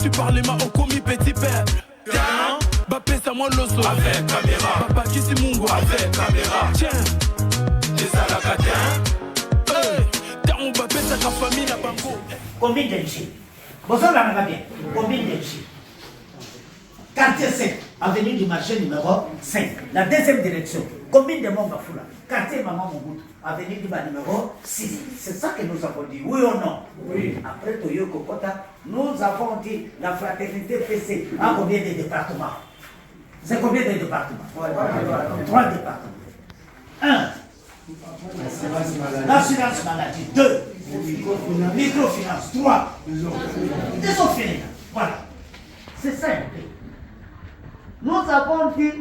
tu parles ma au commis petit peuple. Bapé ça moi l'osso avec caméra. Papa qui si mungo avec caméra. Tiens, des alacatins. T'as on bapé sa famille la bango. Combien d'élus? Vous en avez bien. Combien d'élus? Quartier 5, avenue du marché numéro 5. La deuxième direction. Combien de monde va fouler? Quartier Maman Mobutu, avenue du bas numéro 6. C'est ça que nous avons dit, oui ou non? Oui. Après Toyo Kokota, nous avons dit la fraternité PC a combien de départements? C'est combien de départements? 3 départements. 1. L'assurance maladie. 2. Microfinance. 3. Ils ont fini. Voilà. C'est simple. Nous avons dit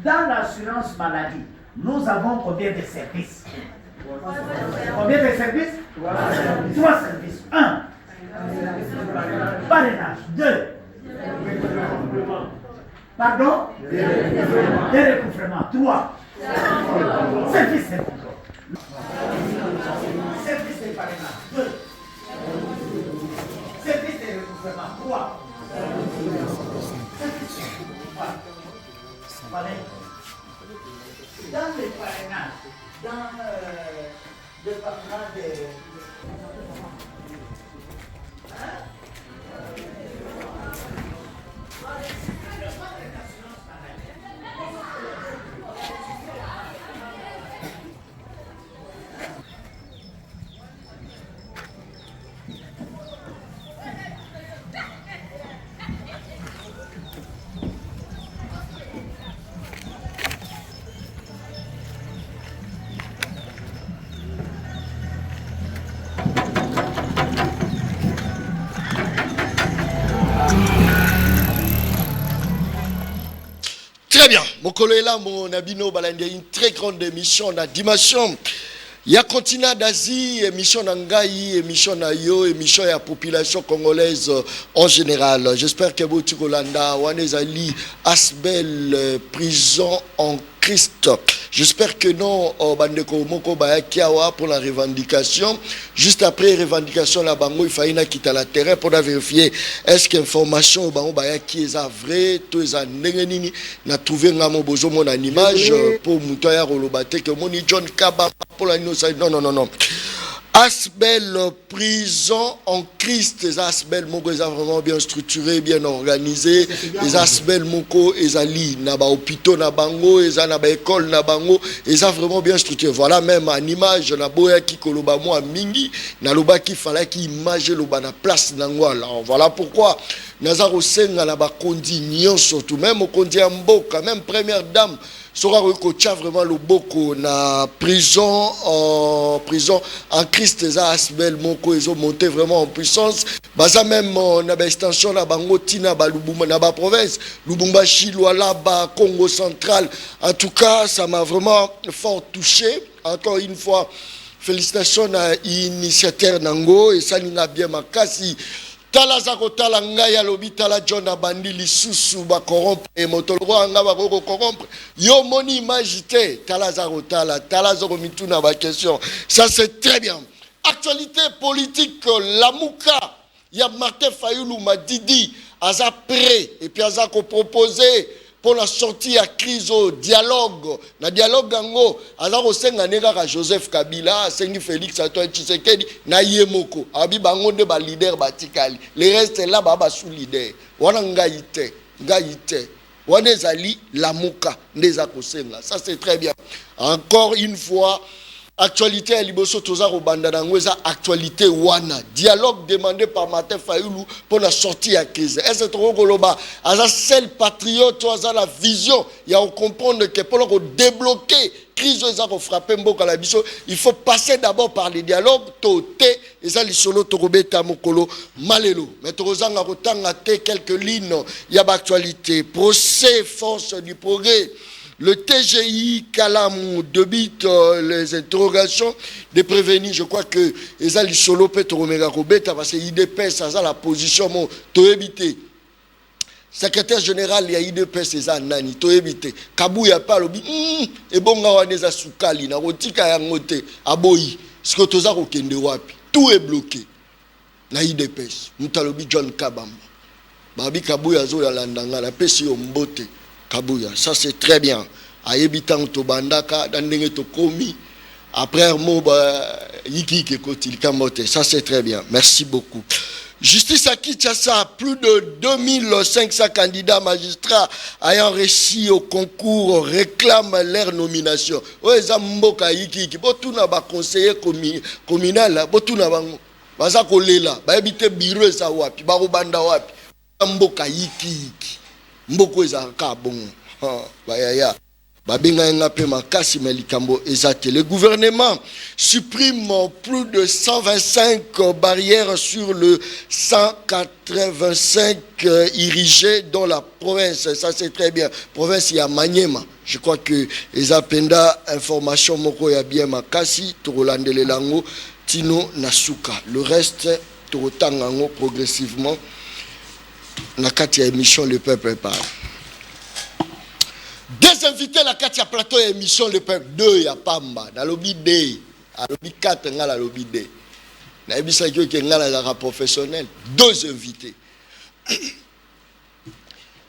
dans l'assurance maladie, nous avons combien de services? Combien de services? 3 services. 1. Parrainage. 2. Pardon? 2 recouvrements. 3. Service de contrôle. Service de parrainage. 2. Service de recouvrement. 3. Dans le parrainage, dans le département de... Très bien, mon collègue là, mon abino, il y a une très grande émission dans dimension. Il y a continent d'Asie, émission d'Angaï, émission d'Ayo, émission de la population congolaise en général. J'espère que vous, Tikolanda, Wanezali, Asbel, prison en Christ. J'espère que non, Bandeko Moko Bayakiawa pour la revendication. Juste après revendication, la bango, il fallait quitter la terrain pour vérifier est-ce que l'information au bango Bayaki est vraie, tout est nengenini. Na trouvé ngamo bozo mon image pour Moutoya Rolobate que moni John Kaba pour la non. Asbel prison en Christ, les Asbel Moko est vraiment bien structuré, bien organisé. Les Asbel Moko est ali naba hôpital na bango, est naba école na bango, est vraiment bien structuré. Voilà même en image na boya ki koloba mo mingi, na loba ki fallait ki image loba na place nangwala. Voilà pourquoi Nazaro Senga na ba kondi nyon surtout même au kondi mboka, même première dame sera recoacha vraiment le boko na prison en Christ les Asbel Moko ils ont monté vraiment en puissance baza même na ba extension na bango tina ba Lubumba na ba province Lubumbashi Luala ba Congo central. En tout cas ça m'a vraiment fort touché. Encore une fois félicitations à initiateur Nango et ça n'a bien makasi. Talazako talanga lobi tala John abandi lisusu ba corrompre et motolo anga ba ko corrompre yo moni image te talazako talazako mituna ba question ça c'est très bien. Actualité politique Lamuka ya Martin Fayulu Madidi aza prêt et puis aza ko proposer pour la sortie à crise au dialogue. Na dialogue gango, alors au senga nega Joseph Kabila, sengi Félix Antoine Tshisekedi, na yemoko. Abi bango de ba leader batikali. Le reste là baba sous leader. Wana ngaite. Wana zali Lamuka ndeza kosenga. Ça c'est très bien. Encore une fois, actualité à Liboso Tozaro Bandanangweza, actualité Wana. Dialogue demandé par Martin Fayulu pour la sortie à crise. Est-ce que Goloba, à la seule patriote, à la vision, il y a à comprendre que pour débloquer crise, il faut passer d'abord par les dialogues, Toté, et ça, les solo Torobeta Mokolo, Malelo. Mais Torozanga Rotanga, quelques lignes, il y a actualité. Procès, force du progrès. Le TGI Kalamou débite les interrogations de prévenir. Je crois que les solo Petromega Robeta parce que l'IDPS ça a la position mon to éviter. Secrétaire général il y a IDPS c'est ça nani to éviter. Kabou ya pas lobi et bon ngawaneza sukali na rotika ya ngote aboyi. Ce que toza kokende wapi. Tout est bloqué. Na IDPS. Mutalobi John Kabamba. Babi Kabuya zo ya landanga la pesi yo mbote Kabuya. Ça c'est très bien. Ayebitan to bandaka dandenge to komi. Après mo ba yiki ke kotil kamote. Ça c'est très bien. Merci beaucoup. Justice à Kinshasa, plus de 2500 candidats magistrats ayant réussi au concours réclament leur nomination. Oeza mboka yiki botuna ba conseiller communal botuna bango baza kolela ba ebite bureau eza wapi ba robanda wapi mboka yiki mboko eza ka bon ba yaya. Le gouvernement supprime plus de 125 barrières sur le 185 irrigés dans la province. Ça c'est très bien. Province, il y a Maniema. Je crois que les appenda information moko ya bien makasi tolandele lango tino nasuka. Le reste totangango progressivement na kati ya émission Le Peuple parle. Deux invités la Katia plateau émission Le Peuple 2 ya Pamba dans lobby D à lobby 4 ngala lobby D na ebisa ki ngala la professionnel deux invités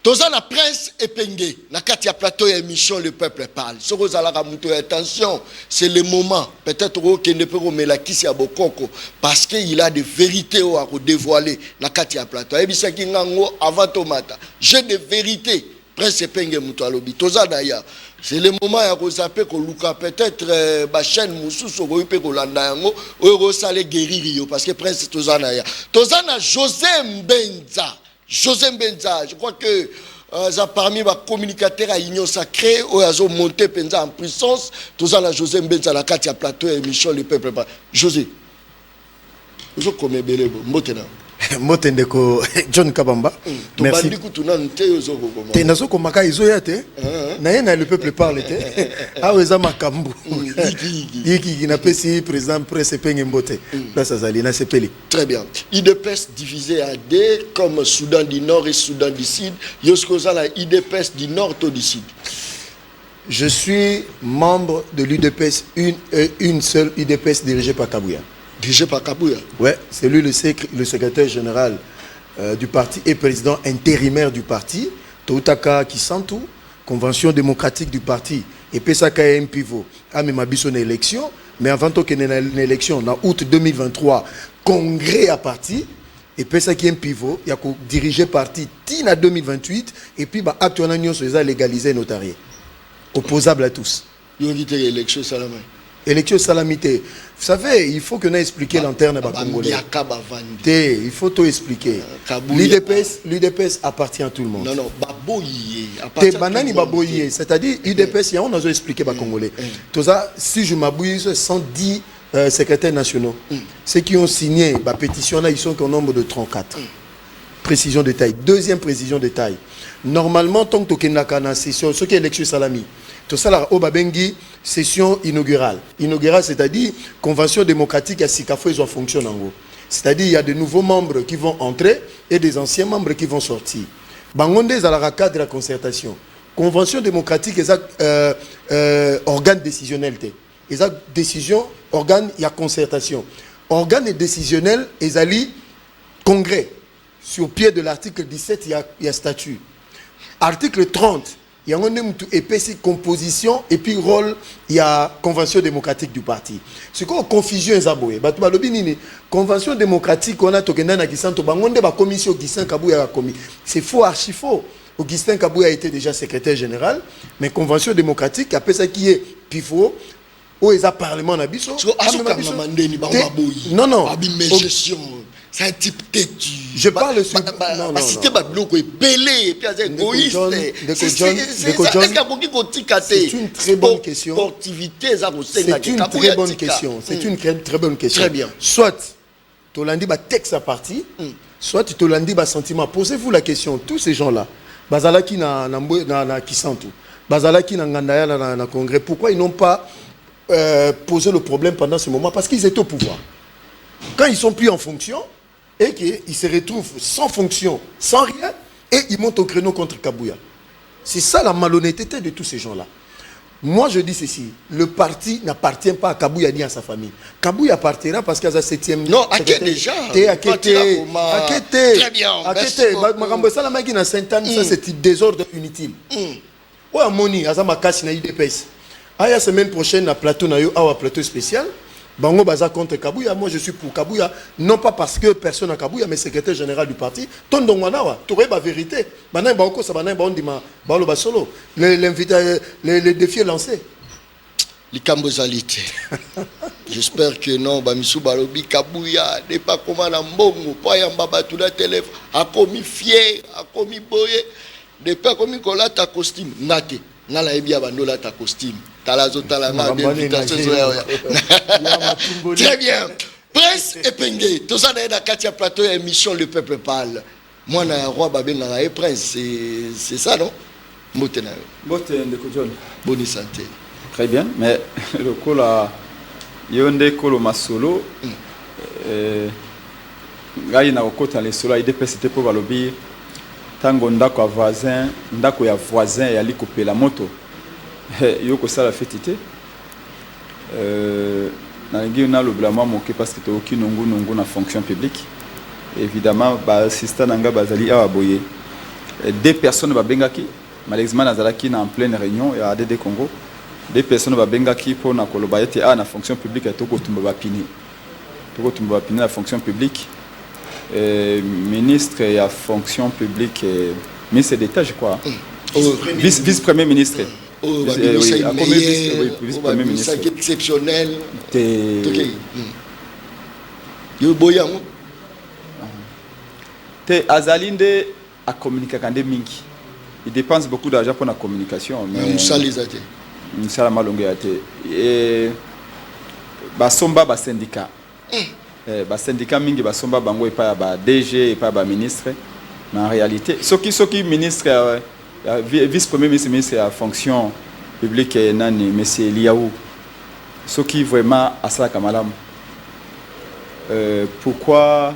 toza la prince Epenge na Katia plateau émission Le Peuple parle soko za la muto attention c'est le moment peut-être que ne peut remela kisi ya bokoko parce que il a des vérités à dévoiler na Katia plateau ebisa ki ngango avant tomata j'ai des vérités. Prince Epenge muto alobi toza daya c'est le moment ya ko zaper ko luka peut-être ba chaîne mususu ko yupe ko landa yango o sale guérir parce que prince toza daya toza na José Mbenza je crois que ça parmi ba communicateur à Union Sacrée o azo monter penza en puissance toza na José Mbenza la Katia plateau émission Le Peuple José ozo comme belebo mbotena Motendeko John Kabamba. Merci. Tenazo komaka izoya te. Na Le Peuple parle te. Ah weza makambu. Yiki na pesi président Prince Epenge Mbote. Là ça zali na sepeli. Très bien. IDPS divisé à deux comme Soudan du Nord et Soudan du Sud. Yoskoza la IDPS du Nord ou du Sud. Je suis membre de l'UDPS, une seule UDPS dirigée par Kabuya. Dirigé par Kabuya. Ouais, c'est lui le secrétaire général du parti et président intérimaire du parti. Toutaka Kisantu, convention démocratique du parti. Et Pesaka un pivot. Ah, mais ma bisonne élection. Mais avant qu'il y ait une élection, en août 2023, congrès à parti. Et Pesaka un pivot. Il y a dirigé parti Tina 2028. Et puis, actuellement, nous sommes légalisés notariés. Opposable à tous. Il y a une élection salamé. Élection salamité. Vous savez, il faut que nous expliquions l'antenne à Congolais. Il faut tout expliquer. L'UDPS appartient à tout le monde. Non, Baboye. C'est-à-dire, l'UDPS, on a expliqué à Congolais. Tout ça, si je m'abuse, 110 secrétaires nationaux. Ceux qui ont signé la pétition, là, ils sont au nombre de 34. Précision de taille. Deuxième précision de taille. Normalement, tant que tu as une session, ce qui est élection salami. Tout ça, là, au Babengi, session inaugurale. Inaugurale, c'est-à-dire convention démocratique à Sikafo, ils ont fonctionné en gros. C'est-à-dire il y a de nouveaux membres qui vont entrer et des anciens membres qui vont sortir. Bangonde, à la cadre de la concertation. Convention démocratique, organe décisionnel. Ils ont décision, organe, il y a concertation. Organe décisionnel, ils ont congrès. Sur pied de l'article 17, il y a statut. Article 30. Il y a une épaisse composition et puis rôle, il y a convention démocratique du parti. C'est quoi confusion Zaboé? Convention démocratique, on a tokenda na Gisanto bangonde ba commission Augustin Kabuya a commis. C'est faux, archi faux. Augustin Kabuya a été déjà secrétaire général, mais convention démocratique après ça qui est pivot au parlement na biso. Non non. C'est un type têtu. Je parle sur... Non. C'est une très bonne question. C'est une très bonne question. C'est une très bonne question. Très bien. Soit, tu l'as dit, texte à partie, soit tu l'as dit, sentiment. Posez-vous la question, tous ces gens-là, Bazalaki na Kisantu, Bazalaki na Ngandaya na Congrès, pourquoi ils n'ont pas posé le problème pendant ce moment? Parce qu'ils étaient au pouvoir. Quand ils sont plus en fonction, et qu'ils se retrouvent sans fonction, sans rien, et ils montent au créneau contre Kabuya. C'est ça la malhonnêteté de tous ces gens-là. Moi, je dis ceci. Le parti n'appartient pas à Kabouya ni à sa famille. Kabouya partira parce qu'il y a sa 7e... Non, à qui déjà? Très bien, merci beaucoup. Ça, c'est désordre inutile. Ouais, Moni, Azama Kassi na IDPS. La semaine prochaine, à plateau, na yo, à plateau spécial. Bango Baza contre Kabouya. Moi, je suis pour Kabouya. Non pas parce que personne n'a Kabouya, mais secrétaire général du parti. Tondongwanawa, tu aurais la vérité. Maintenant, Bango, ça va on dit Balo Basolo. Le défi est lancé. J'espère que non, Bamisou Balobi Kabouya n'est pas comme un mbongo, pas un baba tout la téléphone, a commis fier, a commis boye, n'est pas commis kola ta costume, nate, nala ebia bandola ta costume, talazo talanga d'invitation. Très bien. Presse et Pengue, tout ça dans Katia Plateau émission Le Peuple Parle. Moi na roi Babenga et prince, c'est ça non? Motena. Bonne santé. Très bien, mais le coup là, Yonde Kolo Masolo, Gaï na okota les solo IDPS pour balobi, tango ndako voisin, ndako ya voisin ya likopé la moto. Yoko ça la fêtité. Na ngi na le blâme moké parce que tu aucune nongo na fonction publique. Évidemment, ba assistant nanga bazali a boye. Deux personnes ba bengaki, malheureusement nazalaki na en pleine réunion ya ADD Congo. Des personnes va benga qui pour na kolobayete na fonction publique et toko tumba bapini la fonction publique ministre et la fonction publique ministre d'État je crois vice premier ministre vice premier ministre exceptionnel yo boya mo te azalinde a communiquer kande mingi il dépense beaucoup d'argent pour la communication mais ça les a été Misala malonge ate basomba ba syndicat ba syndicat mingi basomba bango epa ya ba DG epa ba ministre mais en réalité soki ministre vice premier ministre à fonction publique nani monsieur Liaou soki vraiment asala kamalam pourquoi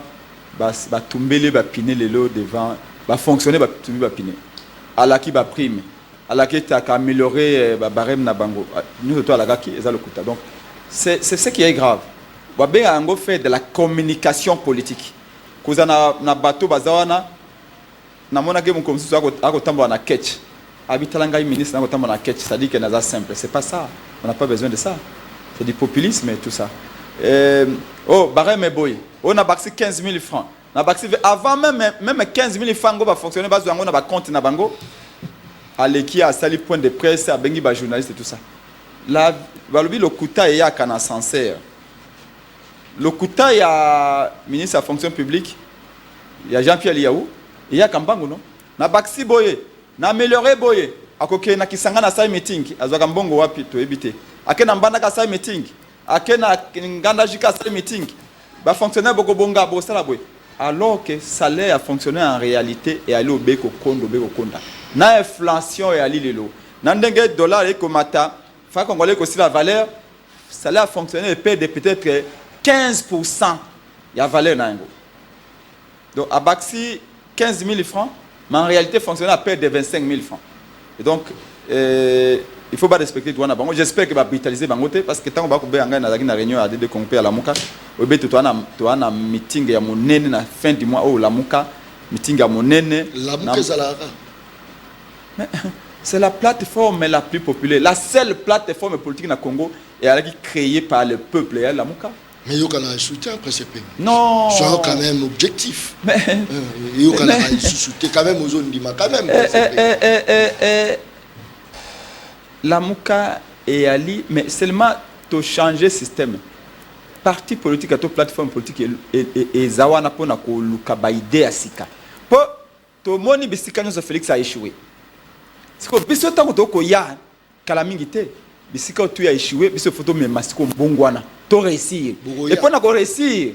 ba tumbele ba piner lelo devant ba fonctionner ba tumbi ba piner alaki ba prime à la qui a amélioré barème na bango nous toi la qui est le kuta donc c'est ce qui est grave wa ben ngo fait de la communication politique kuza na bateau bazawana na mona ke mon comme ça ako tamba na catch abitalanga ministre na tamba na catch ça dit que na simple c'est pas ça on n'a pas besoin de ça c'est du populisme et tout ça oh barème boy on a baxé 15 000 francs na baxé avant même 15 000 francs va fonctionner base ngo na ba compte na bango Aleki a sali point de presse à bengi ba journaliste et tout ça. La balobi le kuta ya kana sincère. Le kuta ya ministre de la fonction publique, il y a Jean-Pierre Liaou, il y a Kambango non. Na baxi boye, na améliorer boye. Akoke na kisanga na sai meeting, azwa mbongo wapi to ebité. Akena mbanda ka sai meeting, akena nganda jika sai meeting. Ba fonctionnaire boko bonga bo sala boye. Alors que salaire a fonctionné en réalité et aller au beko kondo beko konda. Na inflation et ali lelo. Nandenge dollar et komata, fa congolais aussi la valeur, salaire a fonctionné et paie de peut-être 15%. Il y a valeur nango. Donc à Baxi 15 000 francs, mais en réalité fonctionner à paie de 25 000 francs. Et donc il faut pas respecter douane bango. J'espère que va brutaliser bangote parce que tant on va couper en gagne na réunion à de compé à la muka. Obe to na meeting ya monene na fin du mois au la muka meeting ya monene. La muka zalara. C'est la plateforme la plus populaire, la seule plateforme politique na Congo est créée par le peuple et la muka. Mais il y a un soutien après ces pays. Non. C'est quand même objectif. Mais il y a un soutien quand même aux zones d'Ima quand même. La Mouka et Ali, mais seulement to changer le système. Parti politique à toute plateforme politique et Zawana pona ko lukabaide asika. Po to moni bisika nyo Félix a échoué. C'est que biso tango to ko ya kalamingité. Bisika tu a échoué, biso photo me masiko mbongwana. To réussir. Et pona ko réussir.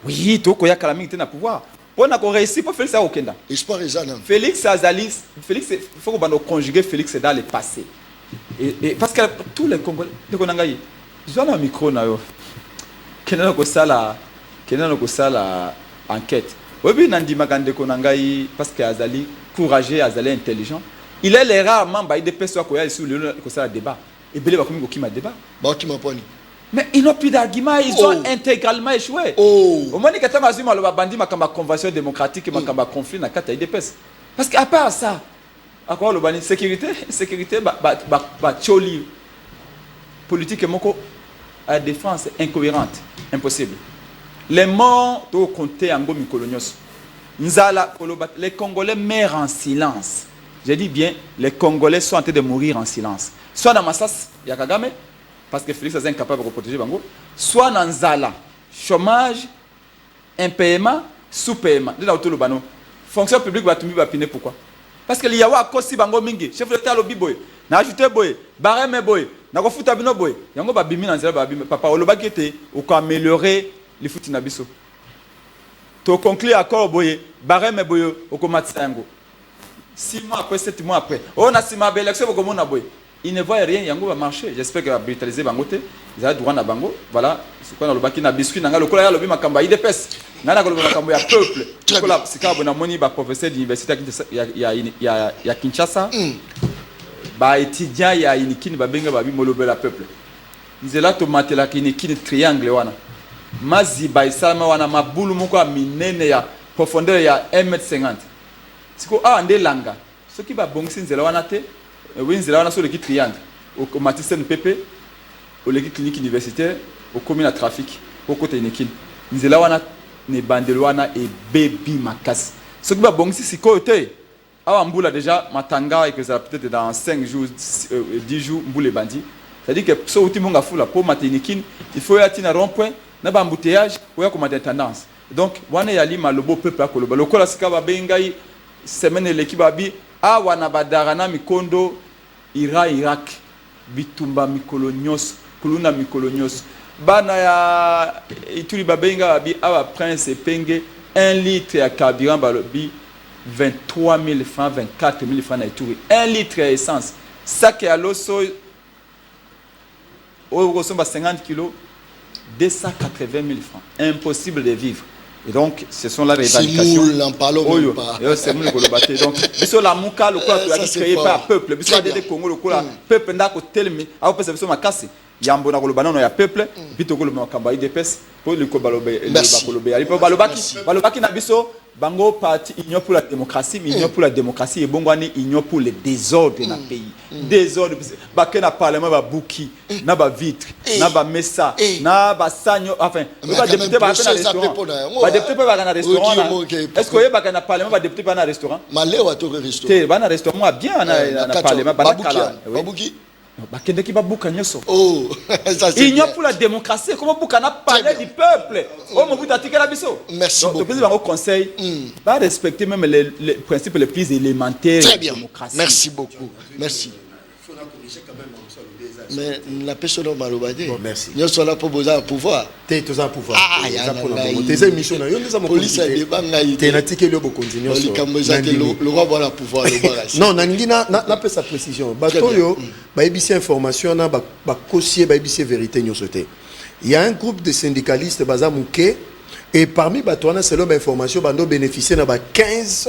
Oui, to ko ya kalamingité na pouvoir. Pona ko réussir pour Félix a okenda. Espoir ezana. Félix Azalis, Félix il faut qu'on conjuguer Félix dans le passé. Et parce que tous les Congolais, ils ont un micro na yo. Kenana ko sala enquête. Obi nandi magande ko nangai parce que Azali courageux, Azali intelligent. Il est les rares membres de personnes qui sont sur le débat. Et Belé va comme qui débat. Bah, qui m'a pas dit. Mais ils n'ont plus d'arguments, ils ont intégralement échoué. Au moins, ils ont dit que ma convention démocratique et ma conflit dans la IDPS. Parce qu'à part ça, à quoi le sécurité, tcholi, politique à défense incohérente, impossible. Les morts doivent compter en gomi colonios. Les Congolais meurent en silence. Je dis bien, les Congolais sont en train de mourir en silence. Soit dans Massas, il y a Kagame, parce que Félix est incapable de protéger Bango, soit dans Zala, chômage, impayement, sous-paiement. Fonction publique va tomber piné pourquoi? Parce que l'Iyawa a kosi Bango Mingi, chef de l'État lobby boy, n'a ajouté boy, barème boy, n'a pas foutu abino boy, yango ba bimi dans Zala papa oloba qui était ou améliorer les foutu nabiso. To conclure accord boy, barème boy, au combat yango. 6 mois après, 7 mois après, on a 6 mois d'élection pour comment boy. Il ne voit rien, Yango va marcher. J'espère qu'il va brutaliser Bangote. Ils ont droit à Bango. Voilà. C'est quoi dans le bac qui n'a biscuit. N'a le cola, le makamba, il dépasse. N'a le makamba, il y a peuple. C'est quand on a moni, professeur d'université, il y a Kinshasa. Bah, étudiant, il y a une kin, babenga, babi, molobe la peuple. Ils là, tomate la kin, triangle, wana. Mazi, baïsama, wana, ma boule, moko, a minene, ya profondeur, il y a 1,50 m. C'est quoi, ah, ande langa. Ce qui va bon, c'est une wana te. Oui, nous avons sur l'équipe triangle, au Matisen PP, au l'équipe clinique universitaire, au commune à trafic, au côté de l'équipe. Nous avons des bandeloana et baby makas. Ce qui va bon, c'est côté. Avant Mboula déjà, Matanga, et que ça peut-être dans 5 jours, 10 jours, Mboula est bandit. C'est-à-dire que ce qui est fou, pour Matinikin, il faut y aller à un rond-point, il y a un embouteillage, il y a une tendance. Donc, on a un le peuple à Koloba. Le Kolaska va bengaï, semaine l'équipe abi. Awana badarana mikondo Irak bitumba mikolonios kuluna mikolonios bana ya ituri babenga bi awa prince penge 1 litre ya carburant balobi 23 000 francs 24 000 francs na ituri 1 litre ya essence sac ya loso au 50 kg 280 000 francs impossible de vivre. Et donc, ce sont là les revendications. C'est n'en parlons même pas. C'est nous le battre. Donc, biso la muka le quoi qui créé par peuple. Biso la Congo le quoi peuple ndako telemi. A peut biso makasi. Yambo na ko le banano ya peuple. Bito ko le makamba IDPS pour le ko balobe le bakolobe. Ali po balobaki na biso bango parti union pour la démocratie, union pour la démocratie et bongwani union pour le désordre dans le pays. Désordre ba na parlement ba buki, na ba vitre, na ba mesa, na ba sanyo enfin, ba député ba na restaurant. Ba député ba na restaurant. Est-ce que ba na parlement ba député ba na restaurant? Malewa to restaurant. Te ba na restaurant bien na parlement ba na kala. Babuki. Oh, il n'y a pour la démocratie. Comment vous parler du peuple? Oh, mon bout la biso. Merci beaucoup. Le président conseil va respecter même les principes les plus élémentaires de la démocratie. Merci beaucoup. Merci. Mais la personne n'a pas le merci. Nous sommes là pour vous avoir pouvoir. Tu es un pouvoir. Ah, il y a tes émissions. Police a des bangs. Tu es natiqué le continuer. Le roi va la pouvoir. Non, Nangina n'a pas sa précision. Batoyo, baïbisi information, na bakossier, baïbisi vérité, nous sauter. Il y a un groupe de syndicalistes baza mouké et parmi batoana selon l'information, bando bénéficier na 15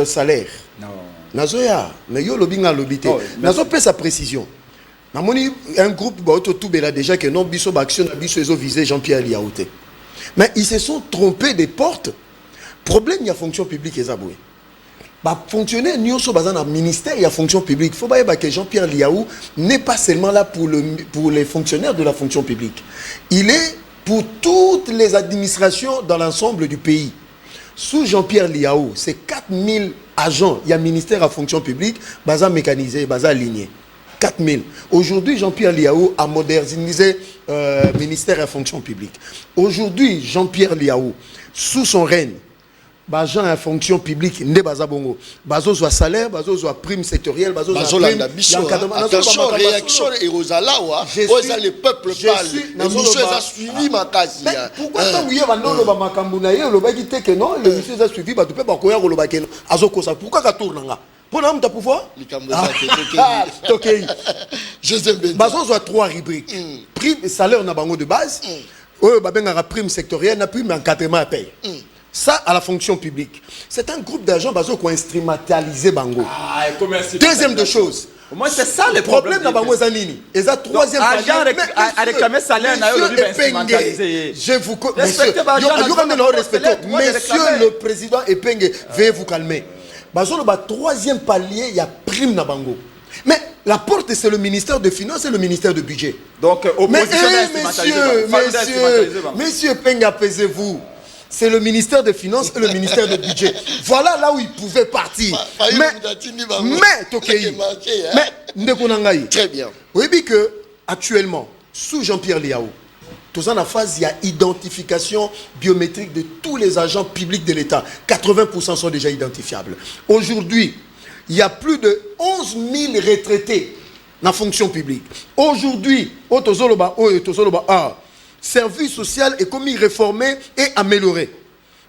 salaires. Non. Nazoya, mais yo lobinga lobité. Nazo peut sa précision. Namoni un groupe tout bela déjà que non biso action biso ils ont visé Jean-Pierre Liaouté. Mais ils se sont trompés des portes. Problème il y a fonction publique et zaboué. Bah fonctionnaire nyonso bazan na ministère il y a fonction publique. Faut pas que Jean-Pierre Liaou n'est pas seulement là pour les fonctionnaires de la fonction publique. Il est pour toutes les administrations dans l'ensemble du pays. Sous Jean-Pierre Liaou, c'est 4000 agents, il y a ministère à fonction publique, bazar mécanisé, bazar aligné. 4000. Aujourd'hui, Jean-Pierre Liaou a modernisé ministère à fonction publique. Aujourd'hui, Jean-Pierre Liaou, sous son règne, agent à fonction publique, ne bazabongo. Bazo soit salaire, bazo soit prime sectorielle, bazo soit prime. Attention, réaction et Rosalawa, le peuple parle. Le monsieur a suivi ma case. Pourquoi tant vous y avez non le Bamakambounaye, le Bagité que non, le monsieur a suivi, bah tu peux pas courir au Lobakeno. Azokosa, pourquoi ça tourne là? Pour l'homme, tu as pouvoir? Ok. Je sais bien. Bazo soit 3 rubriques. Prime, salaire, on a bango de base. Babenga prime sectorielle, na prime encadrement à paye. Ça, à la fonction publique. C'est un groupe d'agents qui ont instrumentalisé Bango. Deuxième de choses. Moi, c'est ça le problème dans Bango Zanini. Et ça, troisième agent a réclamé salaire, je vous monsieur le président Epenge, veuillez vous calmer. Troisième palier, il y a prime dans Bango. Mais la porte, c'est le ministère de Finances et le ministère de Budget. Donc, messieurs, Epenge, apaisez-vous. C'est le ministère des Finances et le ministère du Budget. Voilà là où ils pouvaient partir. Très bien. Vous voyez que actuellement, sous Jean-Pierre Liao, dans la phase, il y a identification biométrique de tous les agents publics de l'État. 80% sont déjà identifiables. Aujourd'hui, il y a plus de 11 000 retraités dans la fonction publique. Aujourd'hui, service social est commis, réformé et amélioré.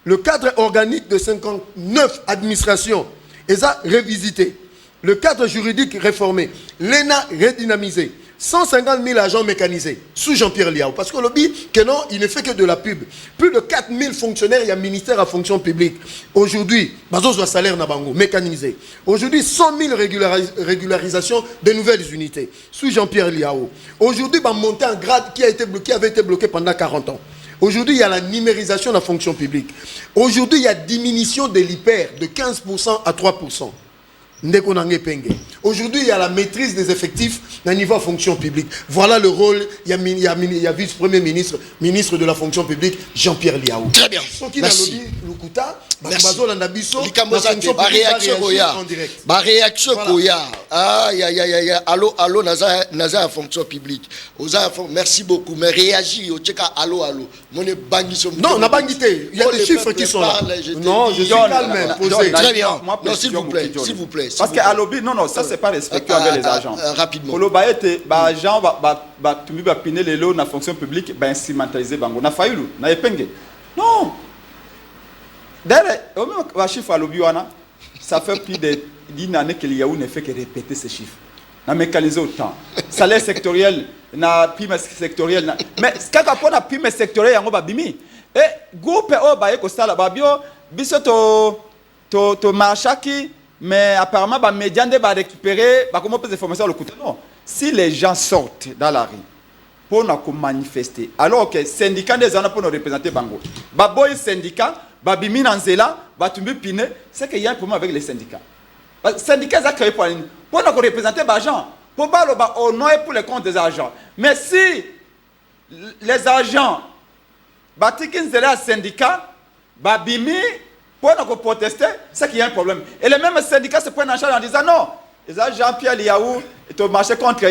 Le cadre organique de 59 administrations est révisité. Le cadre juridique réformé. L'ENA redynamisé. 150 000 agents mécanisés sous Jean-Pierre Liao. Parce que l'objet, que non, il ne fait que de la pub. Plus de 4 000 fonctionnaires, il y a un ministère à fonction publique. Aujourd'hui, Bazos doit salaire Nabango, mécanisé. Aujourd'hui, 100 000 régularisations de nouvelles unités sous Jean-Pierre Liao. Aujourd'hui, il monté en grade qui avait été bloqué pendant 40 ans. Aujourd'hui, il y a la numérisation de la fonction publique. Aujourd'hui, il y a diminution de l'hyper de 15% à 3%. Aujourd'hui, il y a la maîtrise des effectifs d'un niveau de fonction publique. Voilà le rôle. Il y a vice-premier ministre, ministre de la fonction publique, Jean-Pierre Liao. Très bien. Merci. Merci. Réaction Koya. Allô, Naza à fonction publique. Merci beaucoup. Mais réagis au tchèque allô. Non, on n'a pas guité. Il y a des chiffres qui sont là. Non, je suis calme. Très bien. Non, s'il vous plaît. Parce qu'à l'objet, non, ça c'est pas respectueux avec les agents. Rapidement. Pour le agent va piner les lots dans la fonction publique, instrumentaliser Bango. On a failli, on a épinglé. Non. D'ailleurs, chiffre à l'objet, ça fait plus d'une année que l'IAO ne fait que répéter ces chiffres. On a mécanisé autant. Salaire sectoriel, on a prime sectoriel. Mais quand on a prime sectoriel, on a bimi. Et groupe to marchaki. Mais apparemment, les médias vont récupérer comment des informations le côté. Non. Si les gens sortent dans la rue pour nous manifester, alors que les syndicats des gens pour nous représenter Bango, les syndicats, les Nanzela, les Pine, c'est qu'il y a un problème avec les syndicats. Les syndicats ont créé pour nous représenter les agents, pour nous au nom et pour les comptes des agents. Mais si les agents, les syndicats, les pour nous protester, c'est qu'il y a un problème. Et les mêmes syndicats se prennent en charge en disant non. Les Jean-Pierre Liao est au marché contre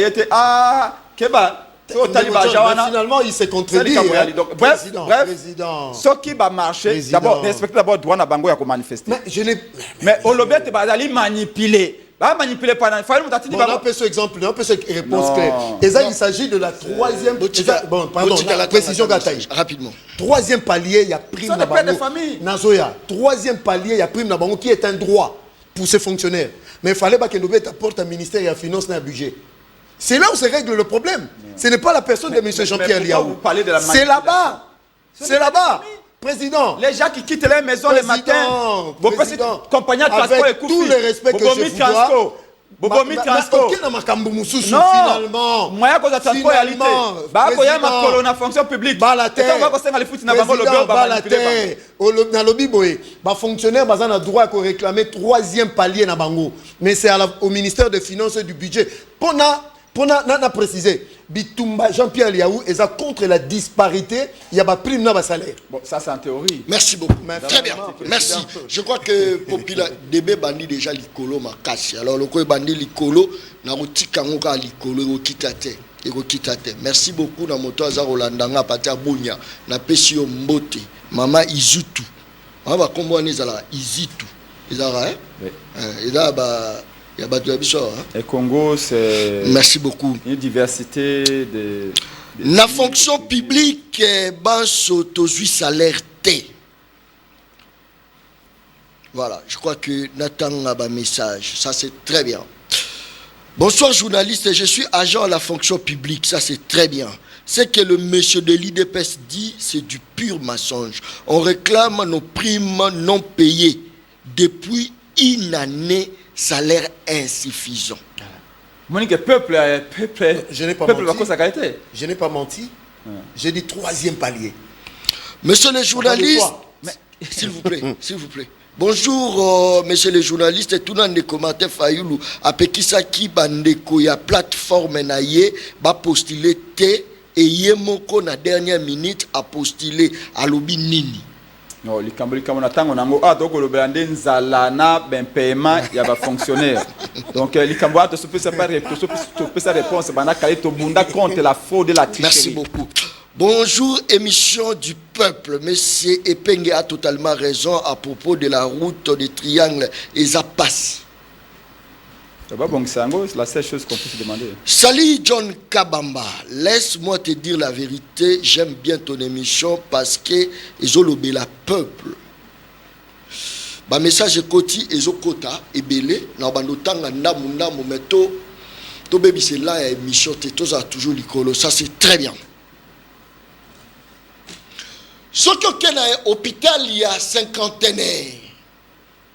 finalement, il s'est contredit. Bref, ce qui va marcher, d'abord, respectez d'abord le droit de Bango à manifester. Mais on l'a manipuler. Manipuler pendant il on a un ce exemple, on a un cette réponse claire. Et ça, il s'agit de la troisième. Bon, pardon, la précision Gataï. Rapidement. Troisième palier, il y a prime Nabango. Nazoya. Troisième palier, il y a prime Nabango qui est un droit pour ces fonctionnaires. Mais il fallait que nous apporte un ministère et un finance et un budget. C'est là où se règle le problème. Ce n'est pas la personne de M. Jean-Pierre Liao. C'est là-bas. C'est là-bas. Président, les gens qui quittent les maisons le matin, compagnie de transport et tout le respect que je vous dois, finalement, moyen de transport réalité. Il y a ma colonne en fonction publique. Fonctionnaire a droit à réclamer troisième palier na bango, mais c'est au ministère des Finances et du Budget. Pour préciser, Bitumba Jean-Pierre Liao est contre la disparité, il y a pas prime dans le salaire. Bon, ça c'est en théorie. Merci beaucoup. Très bien. Merci. Je crois que Popula DB bandi déjà likolo makasi. Alors le ko bandi likolo na rotika ngoka likolo okitate. Ekokitate. Merci beaucoup na moto aza Rolandanga patia Bunya na pesio Mbote. Mama Izutu. On va kombo ni zala Izitu. Ezara il y a et Congo, c'est. Merci beaucoup. Une diversité de. La fonction publique, Banso salaire T. Voilà, je crois que Nathan a un message. Ça, c'est très bien. Bonsoir, journaliste. Je suis agent à la fonction publique. Ça, c'est très bien. Ce que le monsieur de l'IDPS dit, c'est du pur mensonge. On réclame nos primes non payées depuis une année, salaire insuffisant. Monique, peuple, je n'ai pas peuple menti. Je n'ai pas menti. J'ai dit 3e palier. Monsieur les journalistes, s'il vous plaît, s'il vous plaît. Bonjour, messieurs les journalistes. Tout le monde commentaire Fayoulou. Apekisaki bandeko ya plateforme na ye ba postuler te et yemoko na dernière minute a postulé à lobi nini. Non, likambo na tango nango donc le blende nzala na ben paiement ya ba fonctionnaire. Donc likambo to se peut pas réponse bana kale to bunda contre la fraude et la tricherie. Merci beaucoup. Bonjour, émission du peuple. Monsieur Epenge a totalement raison à propos de la route des triangles et ça passe. C'est la seule chose qu'on puisse demander. Salut John Kabamba, laisse-moi te dire la vérité, j'aime bien ton émission parce que ils ont lobé la peuple. Ba message koti ezo kota ebele na bandotanga ndamu meto to bebi c'est là émission te toza toujours likolo, ça c'est très bien. Ce que na hôpital il y a 50aine.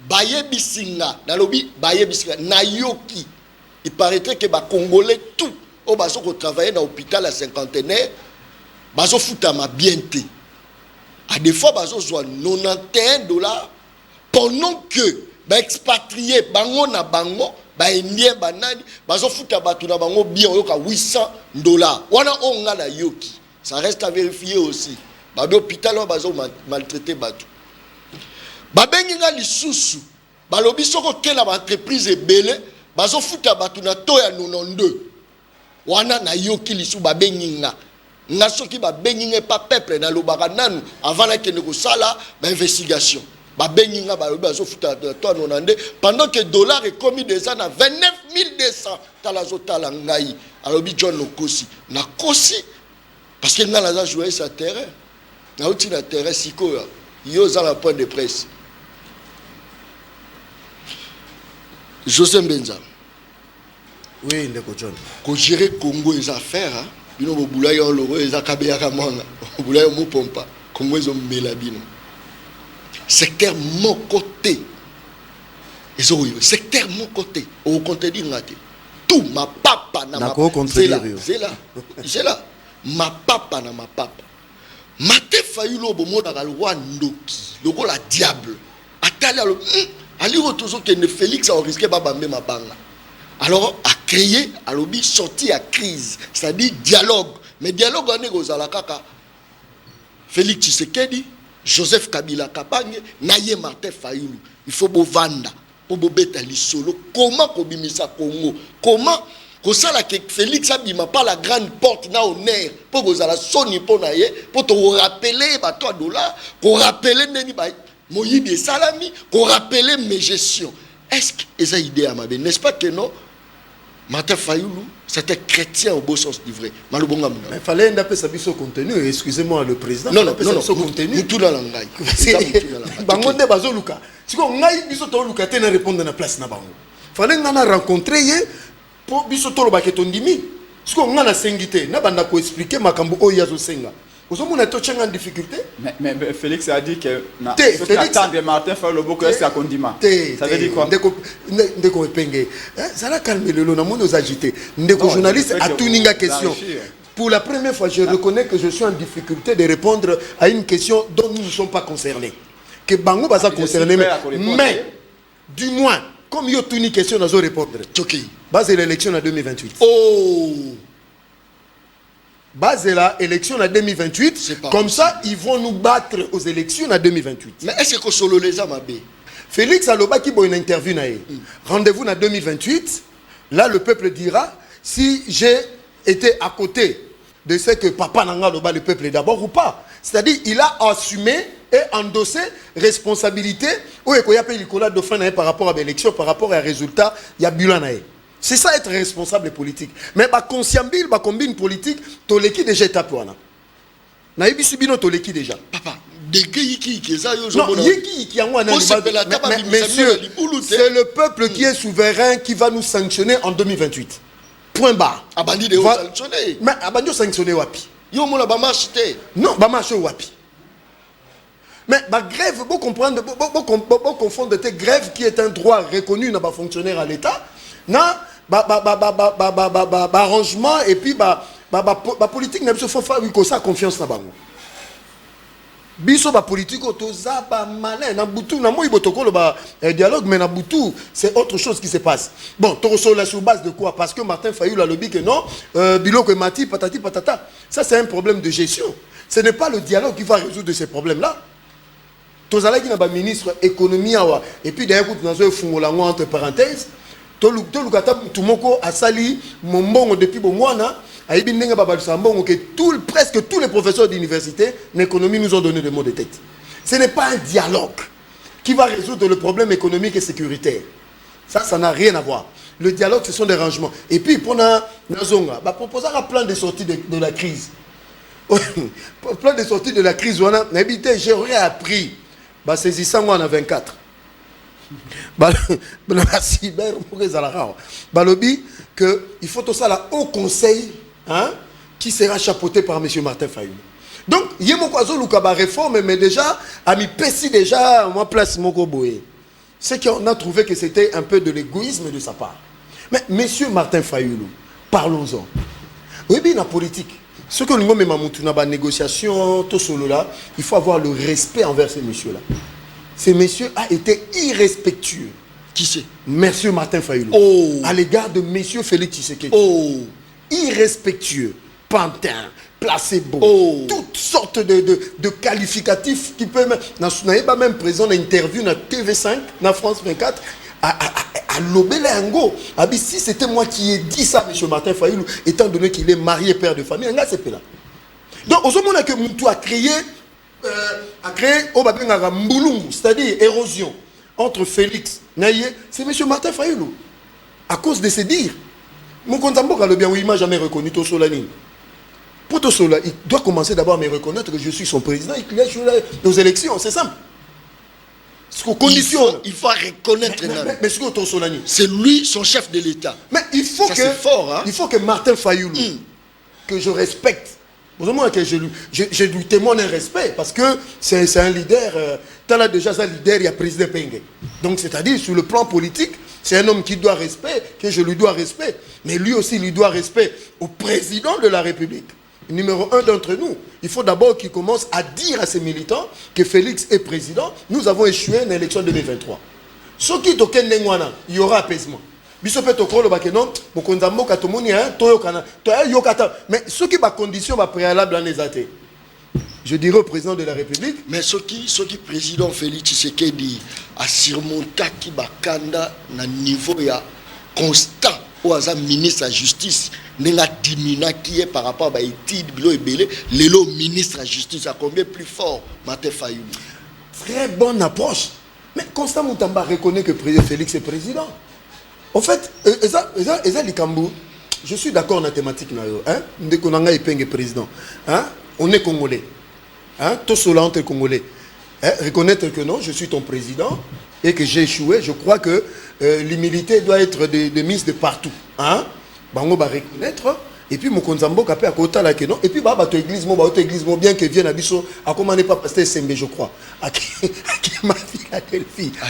Baye bisinga, nalobi baye bisinga na yoki. Il paraîtrait que ba Congolais tout au baso ko travailler dans hôpital à 50aine, baso futama bien té. À des fois baso soit $91 pendant que ba expatrié bango na bango, ba indien banani, baso futa batu na bango bien yoka $800. Wana onga na yoki. Ça reste à vérifier aussi. Babe hôpital bazo maltraité batu. Babengi nga lisusu balobi soko kela ba entreprise ebele bazo futa batu na to ya 92 wana na yoki lisu babengi nga soki babengi nga pa peuple na lobaka nanu avant la kende ko sala ba investigation babengi nga balobi bazo futa to ya 92 pendant que dollar est commis déjà na 29200 talazo tala ngai alobi John Okosi na kosi parce que nga la jouer sa terrain na uti na terrain sikoya yo za la point de presse. José Mbenza. Oui, ndeko John. Ko gérer Congo les affaires, hein. Bino bobula yo loro eza kabeya ka mwanga. Bobula yo mopompa. Congo ezo mela bino. Secteur mon côté. Ezo yo secteur mon côté. Au contredire ngate. Tout ma papa na ma papa. C'est là. Ma papa na ma papa. Mate Fayulu bomo na loi ndoki. Loko la diable. Atali alo Ali Rotozo que Félix a risqué babambe ma banga. Alors a créé a lobby sorti à crise, c'est-à-dire dialogue. Mais dialogue on est aux alakaka. Félix Tshisekedi, Joseph Kabila Kabange, Naye Martin Fayulu. Il faut bovanda pour bobeta lisolo. Comment kobimisa Congo? Comment que ça là que Félix abima pas la grande porte na honneur pour que la soni pour naie pour te rappeler ba toi dollar, pour rappeler neni ba Moïse Salami, qu'on rappelait mes gestions. Est-ce que c'est idée à ma belle? N'est-ce pas que non? Martin Fayoulou, c'était chrétien au beau sens du vrai. Mais il fallait un peu savoir ce contenu. Excusez-moi, le président. Non, ce contenu. Tout dans l'angaï. Bangonde bazoluka. Si on a eu biso to luka te na répondre na place na bango. Fallait ngana rencontrer pour biso to lo baketo ndimi. Si on a sengité, na banda ko expliquer makambo o yazo senga. Vous avez en difficulté? Mais Félix a dit que Félix attendre Martin Fayulu beaucoup c'est un condiment. Ça veut dire quoi? Ndeko Epenge. Ça va calmer le lot, nous agiter. Ndeko journaliste a tout une question. Pour la première fois, je reconnais que je suis en difficulté de répondre à une question dont nous ne sommes pas concernés. Que Bango va concerner, mais du moins, comme il y a une question, nous allons répondre. Base l'élection en 2028. Oh! Base la élection en 2028, comme ça ils vont nous battre aux élections en 2028. Mais est-ce que solo les amabé? Félix Aloba qui a une interview naé. Rendez-vous en 2028. Là le peuple dira si j'ai été à côté de ce que papa Nanga Loba le peuple est d'abord ou pas. C'est-à-dire il a assumé et endossé responsabilité ou il y a payé Nicolas Dauphin par rapport à l'élection, par rapport à résultat, il y a Bulan naé. C'est ça être responsable politique. Mais bah consciembil, bah combine politique, toleki déjà étape wana. Na yebi bino toleki déjà. Papa, de qui ça yo non, yeki qui yango ana messieurs, c'est le peuple qui est souverain qui va nous sanctionner en 2028. Point barre. Abandi de sanctionner. Mais abandi sanctionner wapi? Yo mona ba marche te. Non, ba marche wapi. Mais la grève, vous comprendre, vous confondre tes grèves qui est un droit reconnu dans les fonctionnaires à l'État, non, arrangement et puis politique n'a pas faire ça confiance dans bango. Biso ba politique otoza ba malin na butu na moi botokolo ba dialogue mais na butu c'est autre chose qui se passe. Bon, toroso la sur base de quoi? Parce que Martin Fayulu a lobby que non, biloko mati patati patata. Ça c'est un problème de gestion. Ce n'est pas le dialogue qui va résoudre ces problèmes-là. Tozala qui n'a pas ministre économie et puis d'un coup dans un fungolango entre parenthèses tolukata tumoko asali mombongo depuis bomwana aibi ndenga baba sambongo que presque tous les professeurs d'université d'économie nous ont donné des mots de tête. Ce n'est pas un dialogue qui va résoudre le problème économique et sécuritaire. Ça n'a rien à voir. Le dialogue, ce sont des rangements. Et puis pour Nazonga, proposer un plan de sortie de la crise. Plan de sortie de la crise, on a habité, j'aurais appris. Saisissant moi en 24. Balobi que il faut tout ça là au conseil qui sera chapeauté par M. Martin Fayulu. Donc il y a une réforme mais déjà a mis Pessi déjà moi place Moko Boé. C'est qu'on a trouvé que c'était un peu de l'égoïsme de sa part. Mais M. Martin Fayulu, parlons-en. Oui bien la politique. Ce que nous avons dans la négociation, tout solo là, il faut avoir le respect envers ces messieurs-là. Ce monsieur a été irrespectueux. Qui c'est? Monsieur Martin Fayulu. Oh. À l'égard de monsieur Félix Tshisekedi. Oh. Irrespectueux, pantin, placebo, toutes sortes de qualificatifs qui peuvent même présent dans l'interview dans TV5, dans France 24, à l'Obelengo. Si c'était moi qui ai dit ça, M. Martin Fayulu, étant donné qu'il est marié, père de famille, c'est là. Donc, au moment que Moutou a créé c'est-à-dire érosion entre Félix Naye, c'est M. Martin Fayulu. À cause de ses dires. Mon Konzambo, il m'a jamais reconnu tout Solani. Pour tout cela, il doit commencer d'abord à me reconnaître que je suis son président et qu'il est aux élections, c'est simple. Il faut reconnaître. Mais c'est lui son chef de l'État. Mais il faut il faut que Martin Fayulu, que je respecte, que je lui témoigne un respect parce que c'est un leader. Tu as déjà un leader, il y a président Penge. Donc c'est-à-dire sur le plan politique, c'est un homme qui doit respect, que je lui dois respect. Mais lui aussi, il doit respect au président de la République. Numéro un d'entre nous, il faut d'abord qu'il commence à dire à ses militants que Félix est président. Nous avons échoué dans l'élection 2023. Ce qui est au Kenya, il y aura apaisement. Mais ce qui est condition préalable en les athées. Je dirais au président de la République. Mais ce qui président Félix Tshisekedi a surmonté qui bakanda na niveau ya constant ou à ministre de la justice n'a diminué qui est par rapport à l'étude bilo ebele lelo ministre de la justice a combien plus fort Martin Fayulu. Très bonne approche. Mais Constant Moutamba reconnaît que Félix est président. En fait, je suis d'accord dans la thématique. On est Congolais. Tout cela entre Congolais. Reconnaître que non, je suis ton président et que j'ai échoué, je crois que l'humilité doit être de mise de partout. Bango va reconnaître. Et puis, mon konzambo kapé à côté là que non. Et puis, bah, ton église, bien que vienne à Bisso, à comment n'est pas pasteur SMB, je crois. À qui m'a Philadelphie. À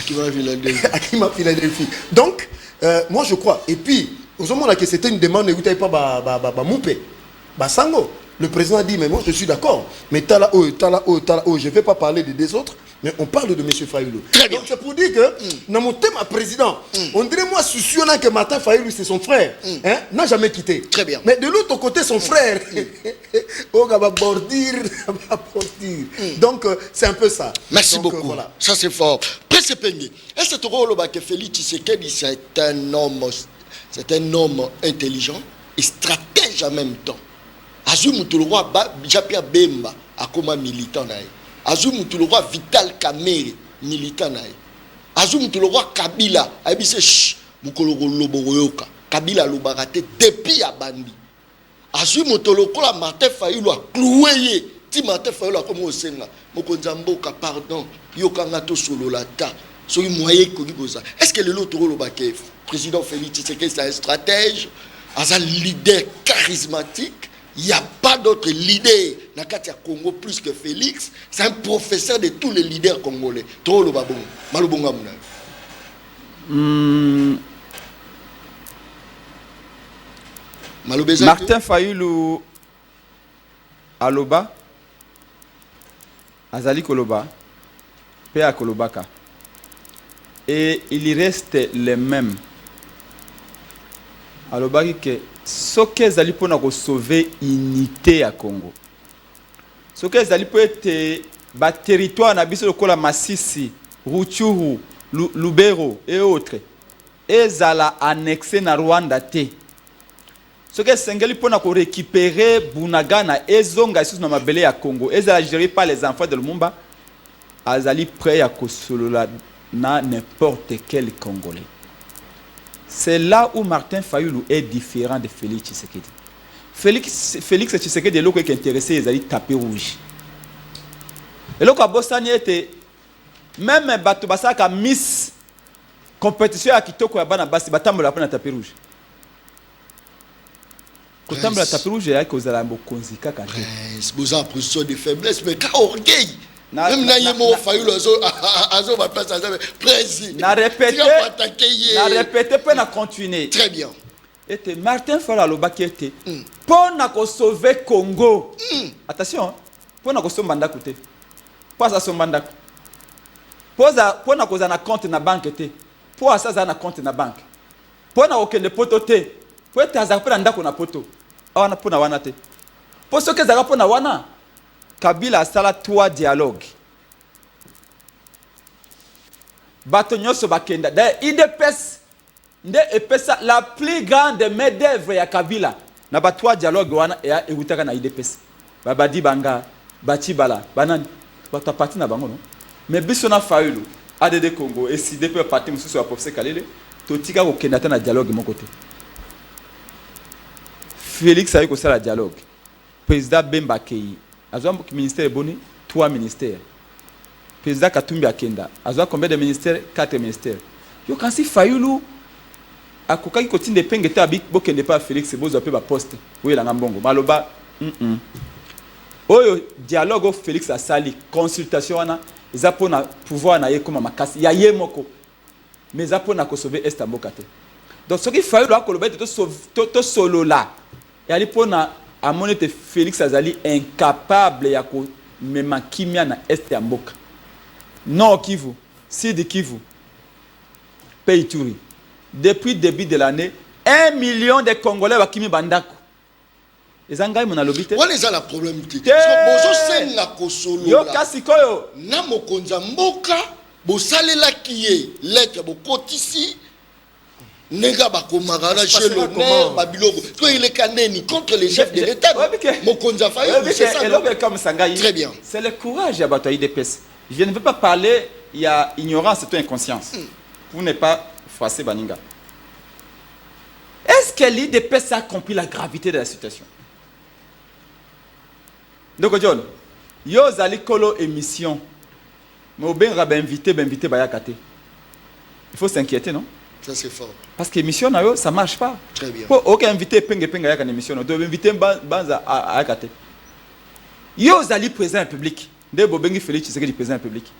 qui m'a Philadelphie. Donc, moi, je crois. Et puis, au moment là que c'était une demande, vous n'avez pas Moupé. Sango. Le président a dit, mais moi, je suis d'accord. Mais tala je ne vais pas parler des autres. Mais on parle de M. Fayulu. Donc c'est pour dire que dans mon thème à président, on dirait moi soucieux que Martin Fayulu c'est son frère. N'a jamais quitté. Très bien. Mais de l'autre côté, son frère, on va bordir. Donc c'est un peu ça. Merci donc, beaucoup. Voilà. Ça c'est fort. Est-ce que tu vois que Félix Tshisekedi c'est un homme intelligent et stratège en même temps. Azou Moutouloua Japia Bemba akoma militant nae. Azou Moutouloua Vital Kamerhe militant nae. Azou Moutouloua Kabila abise Mukologo Loboroyoka. Kabila Lobarate depuis Abandi. Azou Moutouloua Martin Fayulu a cloué. Ti Martin Fayulu a comme Osenga. Mokonzamboka pardon. Yokanga to solo la ta. Soki moyen kogi koza. Est-ce que le lot président Félix Tshisekedi c'est un stratège, un leader charismatique? Il n'y a pas d'autre leader dans le Congo plus que Félix. C'est un professeur de tous les leaders congolais. Trop le babon. Malubonga Martin Fayulu Aloba Azali Koloba Pea Kolobaka. Et il reste les mêmes. Aloba que ce que Azali pour nous sauver l'unité à Congo. Ce que Azali pour être bas territoire na biso lokola Masisi, Rutshuru, Lubero et autres. Ezala annexé na Rwanda te. Ce que Sengeli pour nous récupérer Bunagana et Zonga sous na mabele ya Congo. Ezala géré par les enfants de Lumumba. Azali prêt à kosolola na n'importe quel Congolais. C'est là où Martin Fayulu est différent de Félix Tshisekedi. Félix Tshisekedi est l'autre qui est intéressé, ils allaient taper rouge. Et l'autre à Bossani était même Batobasa qui a miss compétition à Kitoko à Banabasi, Batambo la peine taper rouge. Quand on a tapé rouge, il y a cause de la mokonzika quand c'est besoin pour ça de faiblesse, mais quand orgueil. Même na yemo Fayulu azo va passer à président. Na répété peut na continuer. Très bien. Était Martin Fayulu aloba qui était pour na ko sauver Congo. Attention, pour na ko sauver Mbanda côté. Pas ça son Mbanda. Pour na ko za na compte na banque té. Pour ça za na compte na banque. Pour na okende poto té. Pour ta za pour ndako na poto. Awana pour na wana té. Pour ce que za pour na wana. Kabila sala 3 dialogues. Bato nyoso bakenda. IDPS nde epesa la plus grande main d'œuvre ya Kabila. Na ba 3 dialogues wana ya ewutaka na IDPS. Babadi banga, Batibala, banani. Bata parti na bango non. Mais biso na Fayulu, ADD Congo et si depuis parti mususu ya professeur Kalele, totika ko kenda na dialogue mon côté. Félix ayi ko sala dialogue. Président Bemba Kei Azwa ministère boni 3 ministères. Président Katumbi Akenda. Azwa combien de ministères? 4 ministères. Yo kansi Fayulu akokaki kotinde pengeta abik bokende pa Félix bozo pe ba poste. Oui la ngambongo. Maloba Oyo dialogue au Félix asali consultation wana eza pona pouvoir na ye koma makasi ya ye moko. Mais eza pona ko sauver est ambokate. Donc ce qui Fayulu akoloba to solo là. Et ali pona à mon été Félix Azali incapable ya ko mema kimia na est ya mboka. Non Kivu, Sud Kivu, Pays Turi. Depuis le début de l'année, 1 million de Congolais wa kimi bandako. Ezangai mona lobite. Wala eza la problème ti. Bozo senga ko solo. Yo kasi koyo na mokonza mboka bo salela kiye lettre bo kotisi. Nega bakomagara chez l'honneur babiloko toi il est caneni contre les chefs de l'État Mokonza Fayulu c'est ça très bien c'est le courage à bataille des pèses. Je ne veux pas parler il y a ignorance et inconscience pour ne pas froisser Baninga. Est-ce que l'IDPS a compris la gravité de la situation? Donc John yo zali kolo émission mais ben rabe invité bayakate. Il faut s'inquiéter non? Ça c'est fort. Parce que l'émission, ça ne marche pas. Très bien. Pour aucun invité, penga à l'émission, on doit inviter Banza à Akate. Yo zali président public. De Bobengi Félix Tshisekedi président public.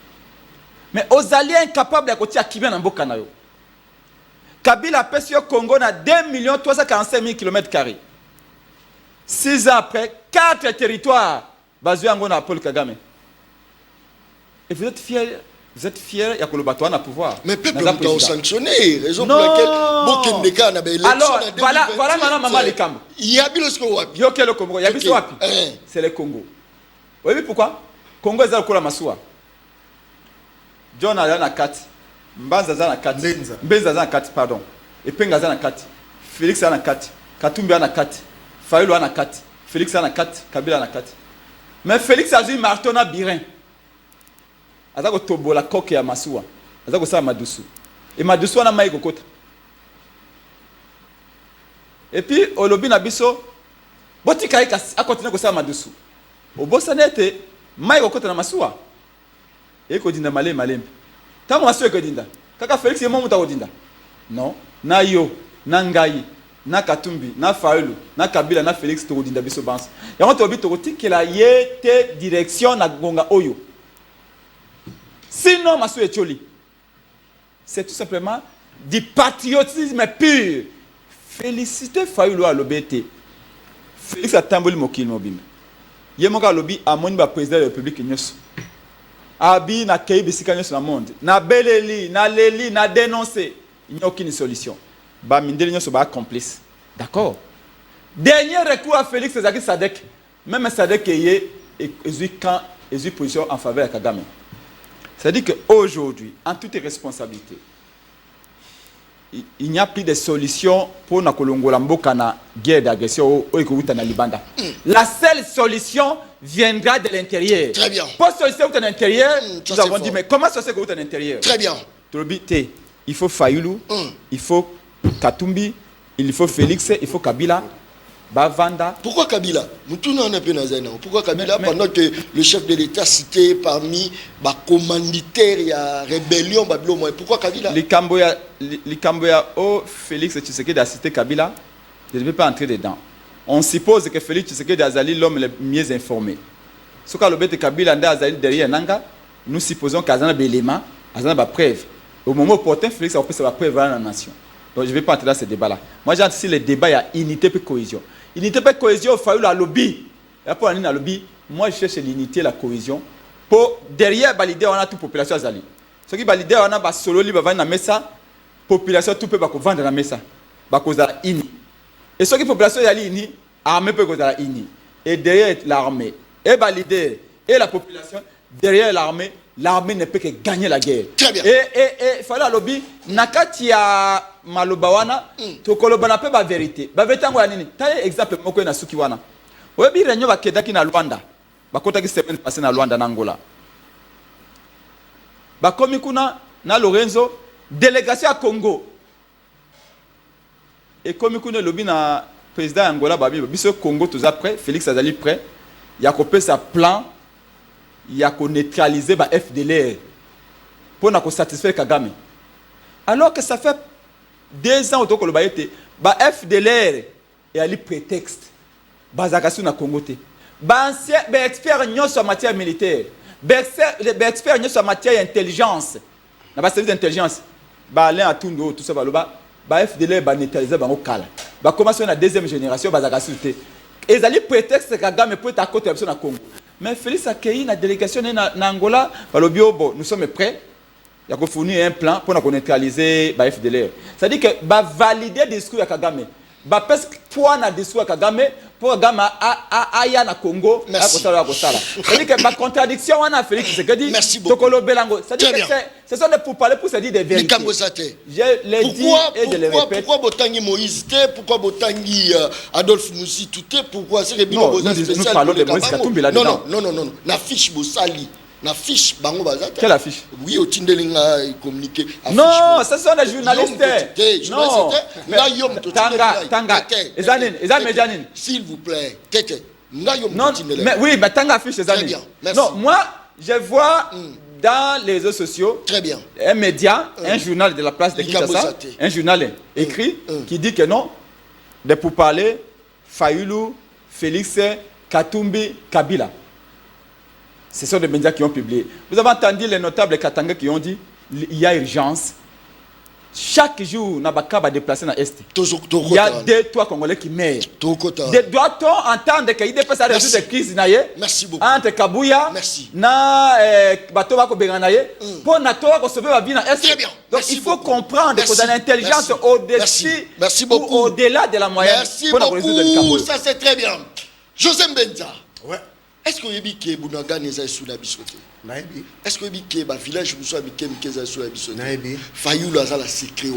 Mais aux alliés incapables de côté à Kibia Namboka na yo. Kabila pèse au Congo na 2 345 000 km². 6 ans après, 4 territoires basés en Paul Kagame. Et vous êtes fiers? Vous êtes fiers, il y a que le bateau à pouvoir. Mais le peuple a sanctionné. Raison pour laquelle Bokendeka n'a pas élection. Alors, voilà maintenant maman les Kambo. Il y a Bilosko Wapi. Yo le Congo, il y a Bilosko Wapi. C'est le Congo. Vous voyez pourquoi? Congo est dans la Massoua. John a na 4. Mbanza na 4. Mbenza na 4, pardon. Et Penga na 4. Félix a na 4. Katumbi a na 4. Fayulu a na 4. Félix a na 4. Kabila a na 4. Mais Félix a joué marteau na birin. Azako tobola koke ya masuwa. Azako sa madusu. Et madusu wana mai kokota. Et puis olobi na biso botika ika a continuer ko sa madusu. Obosa nete mai kokota na masuwa. E ko dinda malembe. Tango masuwa ko dinda. Kaka Félix yemo muta ko dinda. Non, na yo, na ngai, na Katumbi, na Fayulu, na Kabila, na Félix Torodinda biso banse. Et on tobi toroti que la yete direction na gonga oyo. Sinon masu etioli. C'est tout simplement du patriotisme pur. Féliciter Fayulu à l'obété. Félix a tamboli mokil mobimba. Yemoka lobi amoni ba président de la République nyos. Abi na kei bisika nyos na monde. Na beleli, na leli, na dénoncer. Il n'y a aucune solution. Ba mindeli nyos ba complice. D'accord. Dernier recours à Félix Ezaki Sadek. Même Sadek est une position en faveur de Kagame. C'est-à-dire qu'aujourd'hui, en toute responsabilité, il n'y a plus de solution pour na kolongola mboka na guerre d'agression au Ekuta na Libanda. La seule solution viendra de l'intérieur. Très bien. Pour solution de l'intérieur, nous avons dit mais comment ça se fait de l'intérieur? Très bien. Il faut Fayulu, il faut Katumbi, il faut Félix, il faut Kabila, Bavanda. Pourquoi Kabila? Pourquoi Kabila pendant que le chef de l'État cité parmi les commanditaires et la rébellion, pourquoi Kabila? Les Camboya, Félix Tshisekedi a cité Kabila, je ne vais pas entrer dedans. On suppose que Félix Tshisekedi a Azali l'homme le mieux informé. Ce que le Kabila a Azali derrière Nanga, nous supposons qu'Azana Belema, Azana ba preuve. Au moment opportun, Félix a fait sa preuve dans la nation. Donc je ne vais pas entrer dans ce débat-là. Moi j'anticipe le débat, il y a unité et cohésion. Unité et cohésion, il faut la lobby. Et pour aller dans le lobby, moi je cherche l'unité et la cohésion. Pour derrière valider, on a toute population Azali. Ce qui valide, on a solo libre vendre la messa, population tout peut pas vendre la messa. Ba cause la ini. Et ce qui population Azali ini, armée peut cause la ini. Et derrière l'armée, et valider et la population, derrière l'armée, l'armée ne peut que gagner la guerre. Très bien. Et il fallait à lobby, nakati ya malobawana, to kolobana pe ba vérité. Ba vérité ngo ya nini? Taye exemple moko na suki wana. Oyebi renyo ba kedaki na Luanda. Ba kota ki semaine passée na Luanda na Angola. Ba komi kuna na Lorenzo, délégation à Congo. Et komi kuna lobby na président Angola babi biso Congo tous après Félix Azali prêt. Il a coupé sa plan. Il a neutralisé le FDLR pour satisfaire Kagame. Alors que ça fait 2 ans que le FDLR est allé prétexte. Bazakasou na Congo. Expert en matière militaire. Expert en matière d'intelligence. Na ba service d'intelligence. Alain Atundo tout ça FDLR ba neutraliser bango kala. Ba commencer na 2e génération bazakasou té. Et allé prétexte Kagame pour être à côté de na Congo. Mais Félix a accueilli la délégation en Angola. Nous sommes prêts. Il a fourni un plan pour neutraliser le FDLR. C'est-à-dire que valider le discours de Kagame. Parce que pour le discours de Kagame, pour Kagame aya na Congo, c'est-à-dire que la contradiction on Félix Tshisekedi. Merci beaucoup. C'est-à-dire que ce sont des pourparlers pour se dire des vérités. Je l'ai dit et je le répète. Pourquoi Botangi Moïse, pourquoi Botangi Adolphe Moussi, tout est pourquoi c'est nous parlons de Moïse Katumbi là-dedans. Non. La fiche Bossali. La fiche Bango Bazata. Quelle affiche? Oui, au Tindelinga communiqué. Non, ce sont des journalistes. Non, Tanga. S'il vous plaît, Tete. Non, mais oui, mais Tanga affiche ces années. Non, moi, je vois dans les réseaux sociaux un média, un journal de la place de Kinshasa, un journal écrit qui dit que non, de pourparlers, Fayulu, Félix, Katumbi, Kabila. Ce sont des médias qui ont publié. Vous avez entendu les notables Katanga qui ont dit il y a urgence. Chaque jour, Nabaka va déplacer dans l'Est. Il y a 2-3 Congolais qui meurent. Doit-on entendre qu'il y a des résoudre des crises entre Kabouya et Batoba Kobenganaye pour Natoa sauver la vie dans l'Est? Donc il faut comprendre que dans l'intelligence au-dessus ou au-delà de la moyenne. Merci beaucoup, ça c'est très bien. José Mbenza. Ouais. Est-ce que vous avez dit que Bounaga n'est pas sous la bisote? Est-ce que vous avez dit que le village est sous la bisote? Fayulu a la secret.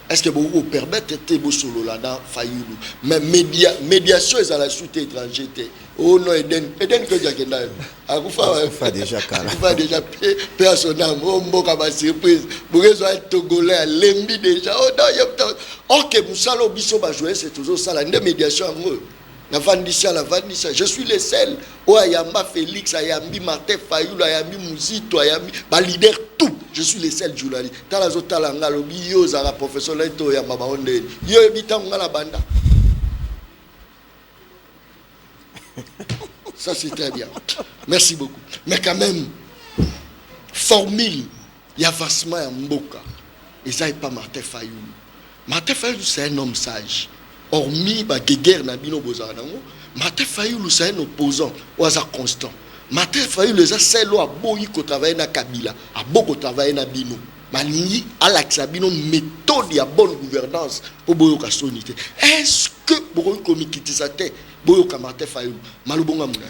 Est-ce que vous permettez de solo là-dedans Fayulu? Mais médiation est à la soute étrangère. Oh non, Eden que j'ai Akufa déjà calme. Akufa déjà personnel. Oh mboka ba surprise. Bourgeois est togolais, lembi déjà. Oh non, ok, Moussalo biso ba jouer c'est toujours ça la médiation en eux. La Vandisha, je suis le seul. Oh, Ayamba Félix, Ayambi Martin Fayoul, Ayambi Mouzito, Ayambi, leader tout. Je suis le seul journaliste. Talazo Talanga, Lobi, Yo, Zara, professeur Lento, Yamaba Onde, Yo, Ebita, Ngala Banda. Ça, c'est très bien. Merci beaucoup. Mais quand même, formule, il y a vassement à Mboka. Et ça n'est pas Martin Fayoul. Martin Fayoul, c'est un homme sage. Hormis Guéguerre Nabino Bozanango, Martin Fayoul, c'est un opposant au hasard constant. Martin Fayoul, c'est celle qui a beaucoup travaillé dans Kabila, a beaucoup travaillé dans Bino. Malingi, Alaxabino, méthode de bonne gouvernance pour Boyoka Sonité. Est-ce que Boyoka Mikitizate, Boyoka Martin Fayoul, Malubonga Mouna?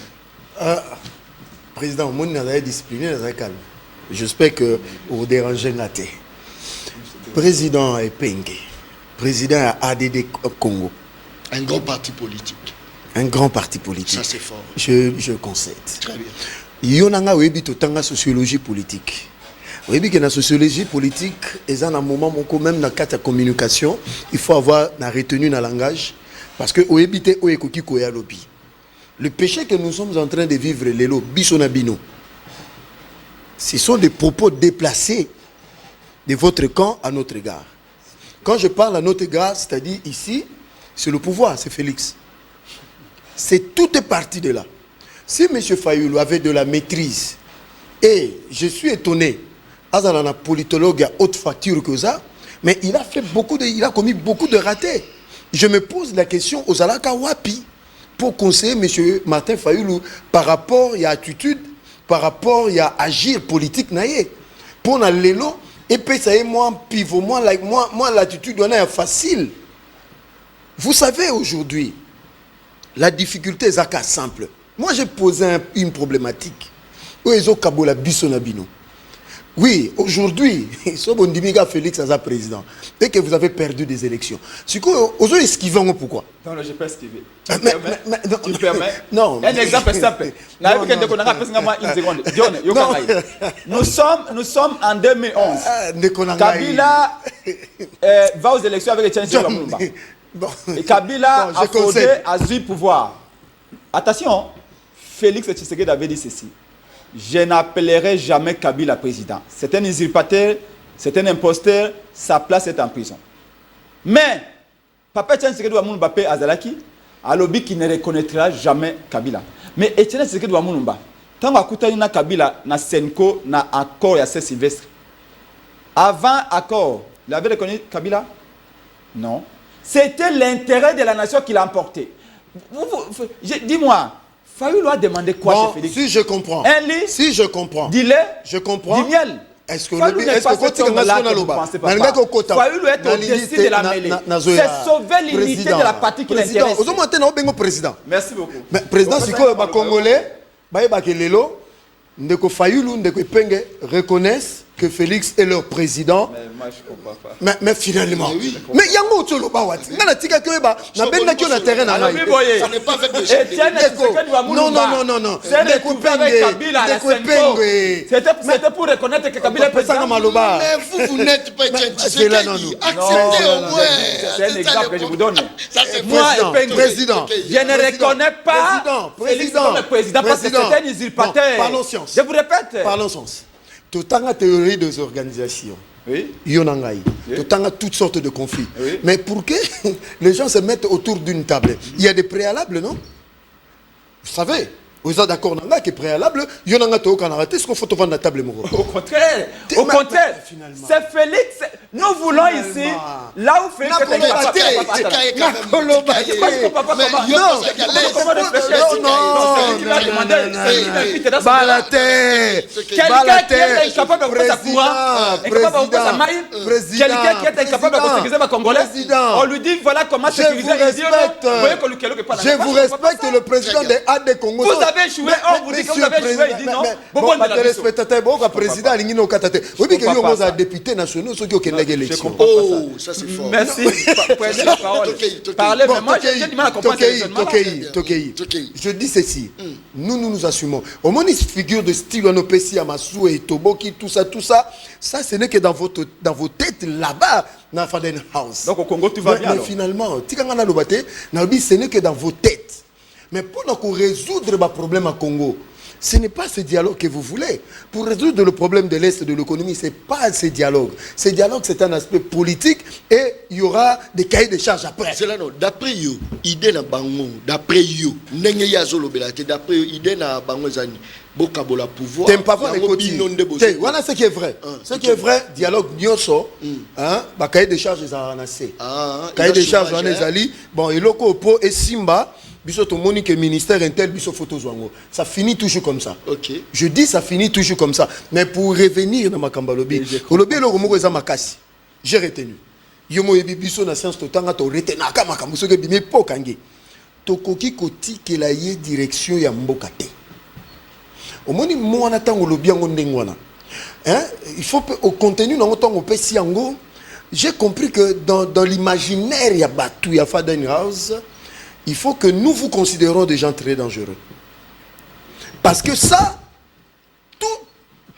Président, mon est discipliné, calme. J'espère que vous dérangez la tête. Président Epenge. Président à ADD Congo. Un grand parti politique. Un grand parti politique. Ça, c'est fort. Je concède. Très bien. Il y a une sociologie politique. Vous voyez que la sociologie politique, et un moment où même dans la communication, il faut avoir la retenue dans le langage. Parce que le péché que nous sommes en train de vivre, ce sont des propos déplacés de votre camp à notre égard. Quand je parle à notre égard, c'est-à-dire ici, c'est le pouvoir, c'est Félix. C'est toute partie de là. Si M. Fayoulou avait de la maîtrise, et je suis étonné, un politologue à haute facture que ça, mais il a commis beaucoup de ratés. Je me pose la question aux Alaka Wapi pour conseiller M. Martin Fayoulou par rapport à l'attitude, par rapport à agir politique. Pour la lélo, et puis ça est moins pivot, moi l'attitude est facile. Vous savez aujourd'hui, la difficulté est simple. Moi j'ai posé une problématique. Oui, aujourd'hui, Félix est président et que vous avez perdu des élections. C'est quoi, vous esquivez pourquoi? Non, je ne peux pas esquiver. Tu me permets? Non. Un exemple simple. Nous sommes en 2011. Kabila va aux élections avec Etienne Tshisekedi. Et Kabila a fraudé à du pouvoir. Attention, Félix Tshisekedi avait dit ceci. Je n'appellerai jamais Kabila président. C'est un usurpateur, c'est un imposteur, sa place est en prison. Mais, Papa Etienne Tshisekedi Wamunu Azalaki, a lobby qui ne reconnaîtra jamais Kabila. Mais Etienne Tshisekedi Wamunu tant que na Kabila, na Senko, na accord à Saint-Sylvestre. Avant accord, il avait reconnu Kabila? Non. C'était l'intérêt de la nation qui l'a emporté. Dis-moi, Fayoulou a demandé quoi chez Félix? Si je comprends. Un lit? Si je comprends. Dis-le. Je comprends. Dis miel. Est-ce que Fayoulou est au-dessus de la mêlée. C'est sauver l'unité de la partie qui l'intéresse. Président. Merci beaucoup. Mais président, c'est quoi les Congolais, Ndeko Fayoulou, Ndeko Epenge reconnaissent que Félix est leur président. Mais moi je ne comprends pas. Mais finalement. Mais Yango Tcholo Bawati. N'a tika que ba. N'a ben na qui on a terrain à l'œil. Ça n'est pas avec des gens. Non. C'est des coupés avec Kabila à la Senko. C'était pour reconnaître que Kabila est président. Mais vous n'êtes pas Tshisekedi. Acceptez au moins. C'est un exemple que je vous donne. Moi, président. Je ne reconnais pas Félix comme président parce que c'est un usurpateur. Parlons science. Je vous répète. Parlons sens. Tout en théorie des organisations. Oui. Yonangaï. Tout en toutes sortes de conflits. Oui. Mais pour que les gens se mettent autour d'une table, il y a des préalables, non? Vous savez, vous êtes d'accord dans que préalable, Yonanga to Canada, est-ce qu'on faut te vendre la table moro? Au contraire. Au contraire. C'est Félix. Nous voulons ici, là où Félix est incapable. Quelqu'un qui est incapable de sécuriser ma Congolais, on lui dit voilà comment sécuriser. Je vous respecte le président de AD Congo. Vous avez échoué, on vous dit que vous avez échoué, il dit non. Bon, téléspectateur, bon, président, il n'y a pas de oui, mais il y a des députés nationaux qui ont gagné l'élection. Oh, ça c'est fort. Merci. Prenez la parole. Parlez, mais moi j'ai du mal à comprendre. Je dis ceci. Nous assumons. Au moins, une figure de style, on opécie à Massou et Toboki, tout ça, ça, ce n'est que dans vos têtes là-bas, dans Faden House. Donc au Congo, tout va bien. Mais finalement, ce n'est que dans vos têtes. Mais pour résoudre le problème à Congo, ce n'est pas ce dialogue que vous voulez. Pour résoudre le problème de l'Est de l'économie, ce n'est pas ce dialogue. Ce dialogue, c'est un aspect politique et il y aura des cahiers de charges après. C'est là, non. D'après you, idée na bango, d'après you, n'engue ya zolo belate, d'après you, idée na bango zani, bokabola pouvoir. T'aimes pas voir les côtés. Voilà ce qui est vrai. Ce qui est vrai, dialogue nyoso, bah cahier de charges ils ont ranassé. Cahier de charges on les ali. Bon, et loko opo et Simba. Biso to monique ministère intel biso photo zwango. Ça finit toujours comme ça. OK. Je dis ça finit toujours comme ça. Mais pour revenir dans ma kambalobi, olobi lo moko eza makasi. J'ai retenu. Yomo yebi biso na science totanga to retena ka makambo soke bimi pokangi. Tokoki koti ke la ye direction ya mboka te. Omoni mo na tango lobi yango ndengwana. Hein? Il faut au contenu na tango pesi yango. J'ai compris que dans l'imaginaire ya batu ya Faden House, il faut que nous vous considérons des gens très dangereux. Parce que ça, tout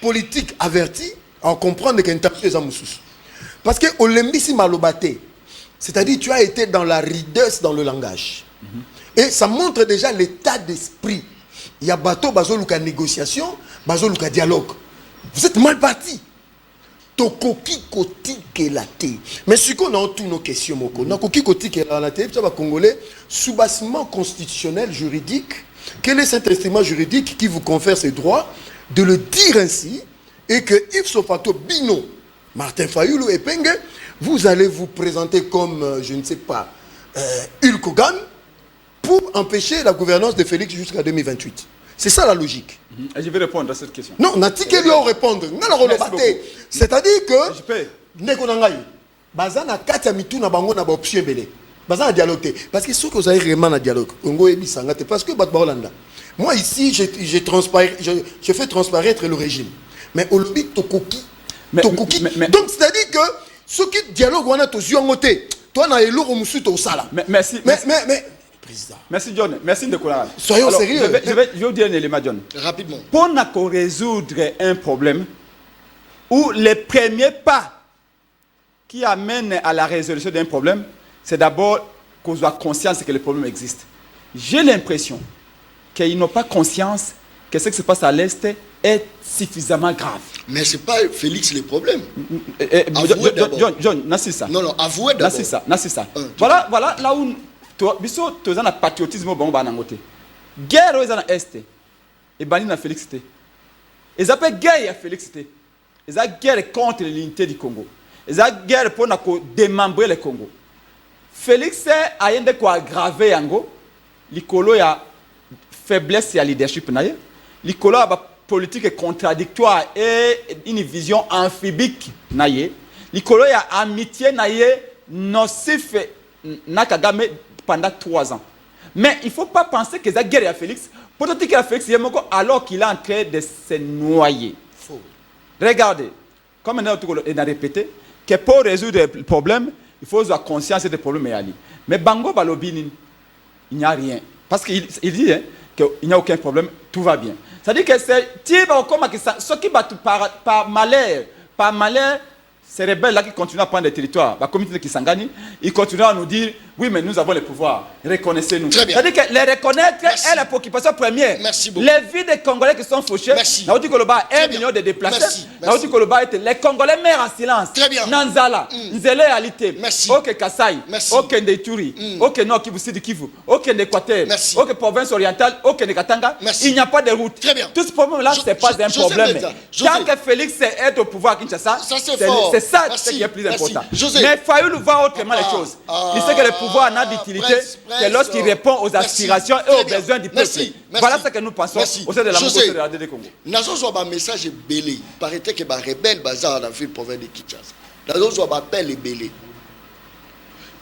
politique averti en comprendre qu'un tapé est moussous. Parce que Olembisi Malobate, c'est-à-dire tu as été dans la ridesse dans le langage. Et ça montre déjà l'état d'esprit. Il y a bateau, bazoluka négociation, bazoluka dialogue. Vous êtes mal parti. Tokoki koti kelate. Mais ce qu'on a toutes nos questions, moko. Nakoki koti kelate, ça va congolais, soubassement constitutionnel juridique. Quel est cet instrument juridique qui vous confère ces droits de le dire ainsi et que ipso facto Bino, Martin Fayulu et Penge, vous allez vous présenter comme, je ne sais pas, Hulk Hogan pour empêcher la gouvernance de Félix jusqu'à 2028. C'est ça la logique. Et je vais répondre à cette question. Non, Nati qui lui a répondre. C'est-à-dire que je peux. Nekonangaï, Bazana Katia Mitou na bango na ba option belé. Bazana dialogue. Parce que ceux que vous avez vraiment un dialogue, Ongo Ebi Sangate, parce que Batbarolanda. Moi ici, je fais transparaître le régime. Mais au lobby Tokoki. Tokoki. Donc c'est-à-dire que ceux qui dialogue, on a tous eu en côté. Toi, na elo romusuto au sala. Merci. Mais président. Merci John, merci de quoi. Soyons sérieux. Je vais vous dire un élément, John. Rapidement. Pour résoudre un problème où les premiers pas qui amènent à la résolution d'un problème, c'est d'abord qu'on soit conscience que le problème existe. J'ai l'impression qu'ils n'ont pas conscience que ce qui se passe à l'Est est suffisamment grave. Mais ce n'est pas Félix le problème. John, c'est ça. Non, avouez d'abord. C'est ça. Voilà là où biso toza na patriotisme bon ba nangote guerre eza na est et bani na Félix té eza pe guerre ya Félix té eza guerre contre l'unité du Congo eza guerre pour na ko démembrer le Congo. Félix a yende ko aggraver yango likolo ya faiblesse ya leadership na ye likolo ya politique contradictoire et une vision amphibique na ye likolo ya amitié na ye nocif na Kagame pendant 3 ans. Mais il ne faut pas penser que la guerre à Félix, peut-être que Félix alors qu'il est en train de se noyer. Faux. Regardez, comme on a répété, que pour résoudre le problème, il faut avoir conscience de problème. Mais Bango Balobini, il n'y a rien. Parce qu'il dit qu'il n'y a aucun problème, tout va bien. C'est-à-dire que c'est ceux qui battent par malheur, ces rebelles-là qui continuent à prendre des territoires, la communauté qui s'engage, ils continuent à nous dire oui, mais nous avons le pouvoir, reconnaissez-nous. C'est-à-dire que les reconnaître est la préoccupation première. Merci beaucoup. Les vies des Congolais qui sont fauchés, Naouti Koloba, 1 million de déplacés, Naouti Koloba était les Congolais meurent en silence. Très bien. Nanzala, Nzele Alité, Ok Kassai, Ok Ndeituri, Ok Nord Kivu, Sud Kivu, Ok Ndéquateur, Ok Province orientale, Ok Ndekatanga. Il n'y a pas de route. Très bien. Tout ce problème-là, ce n'est pas un problème. Tant que Félix est au pouvoir à Kinshasa, c'est ça qui est plus important. Mais Fayulu voit autrement les choses. Il sait que le pouvoir n'a d'utilité que lorsqu'il répond aux aspirations et aux besoins du peuple. Voilà ce que nous pensons au sein de la mouvance de la DD Congo. Nous avons un message belé. Il paraît que les rebelles bazar dans la ville province de Kinshasa. Nous avons un appel belé.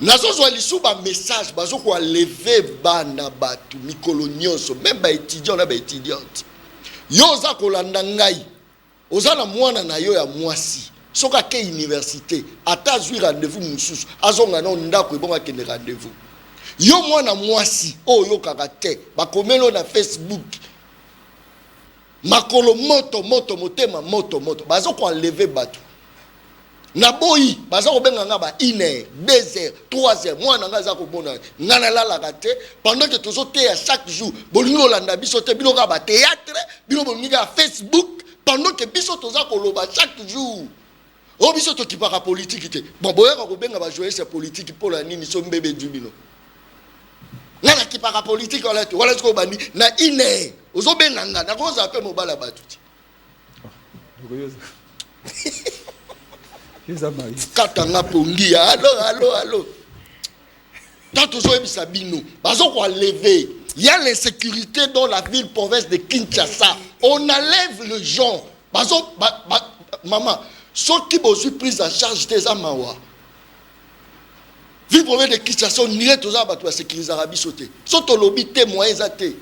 Nous avons un message bazo ko lever bana batu mikolo nyonso même ba étudiants na ba étudiantes. Yo za ko landa ngai. Ozala mwana na yo ya mwasi. Soka ke université atazwi rendez-vous mususu azonga na ndako ebonga kende rendez-vous yo mwana mwasi oyo kakate bakomelo na Facebook makolo moto motema moto bazo ko enlever bato Naboyi, baza ko benga nga ba 1 heure, 2 heures, 3 heures, moi nanga za ko bona ngana la la gate pendant que tous autres à chaque jour, bolingo landa biso te bino ka ba théâtre, bino bolingo à Facebook pendant que biso toza ko loba chaque jour. O biso to ki para politique te. Bon boya ko benga ba jouer ces politique pour la nini so mbebe du bino. Ngana ki para politique wala to wala ko bani na 1 heure. Ozo benga nga na ko za pe mobala batuti. Katanga pongi allo tant toujours bisabino bazo ko lever il y a l'insécurité dans la ville province de Kinshasa on enlève le gens bazo maman ceux qui sont pris en charge des amawa ville province de Kinshasa on irait tous à battre sécuriser arabi sauter soto lobby témoin zaté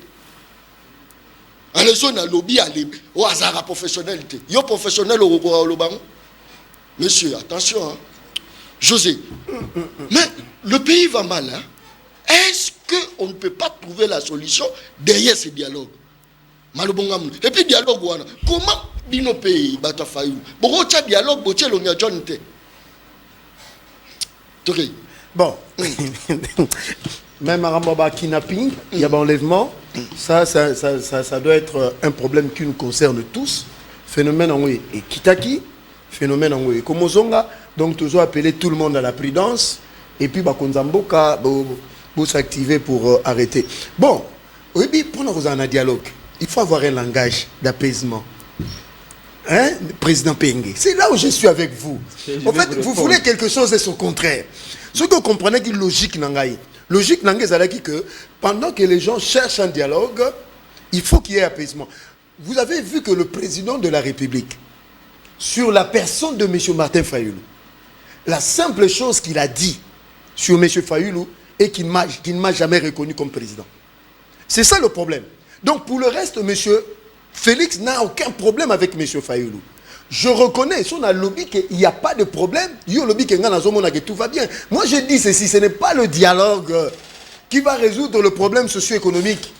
alors son lobby aller au hasard professionnalité yo professionnel au lobango. Monsieur, attention, hein. José, mais le pays va mal. Hein? Est-ce qu'on ne peut pas trouver la solution derrière ce dialogue? Et puis, dialogue, comment nos pays battent faillite? Pourquoi il y a dialogue, bon, même à kidnapping, il y a un enlèvement, ça doit être un problème qui nous concerne tous. Phénomène en et Kitaki. Phénomène en comme Ozonga, donc toujours appeler tout le monde à la prudence et puis Bakonzamboka pour s'activer pour arrêter. Bon, oui, pour nous un dialogue, il faut avoir un langage d'apaisement. Hein, président Pengue, c'est là où je suis avec vous. En fait, vous voulez quelque chose et son contraire. Ce que vous comprenez qui est logique nangaï. Logique nangaï, c'est que pendant que les gens cherchent un dialogue, il faut qu'il y ait apaisement. Vous avez vu que le président de la République, sur la personne de M. Martin Fayoulou, la simple chose qu'il a dit sur M. Fayoulou est qu'il ne m'a jamais reconnu comme président. C'est ça le problème. Donc pour le reste, M. Félix n'a aucun problème avec M. Fayoulou. Je reconnais, si on a lobby qu'il n'y a pas de problème, il y a lobby que tout va bien. Moi je dis ceci, ce n'est pas le dialogue qui va résoudre le problème socio-économique,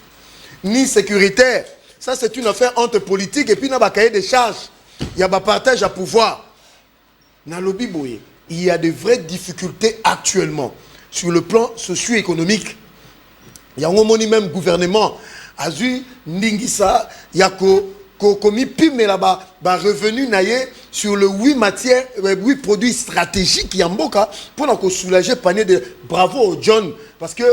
ni sécuritaire. Ça c'est une affaire entre politiques et puis il y a un cahier de charges. Il y a un partage à pouvoir. Dans le lobby, il y a de vraies difficultés actuellement sur le plan socio-économique. Il y a un même gouvernement. Azu, Ndingisa, il y a commis pime là-bas, revenu naïe sur le 8 produits stratégiques qui y a pour soulager panier de bravo au John. Parce que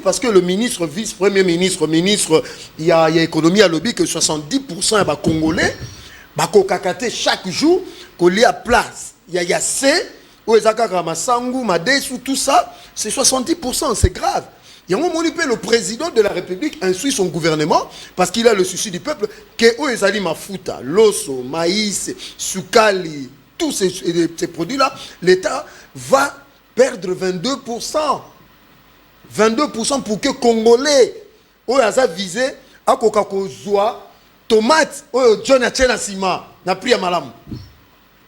parce que le ministre, vice-premier ministre, il y a économie à lobby que 70% est Congolais. Bakokakate chaque jour qu'on y a place. Il y a C, Masangu, Madesu, tout ça, c'est 70%, c'est grave. Il y a un moment le président de la République instruit son gouvernement parce qu'il a le souci du peuple que Oezali Mafuta, l'osso, maïs, soukali, tous ces produits-là, l'État va perdre 22%. 22% pour que Congolais Oyaza visé à Coca-Cola tomate, John Sima, n'a pris à malam.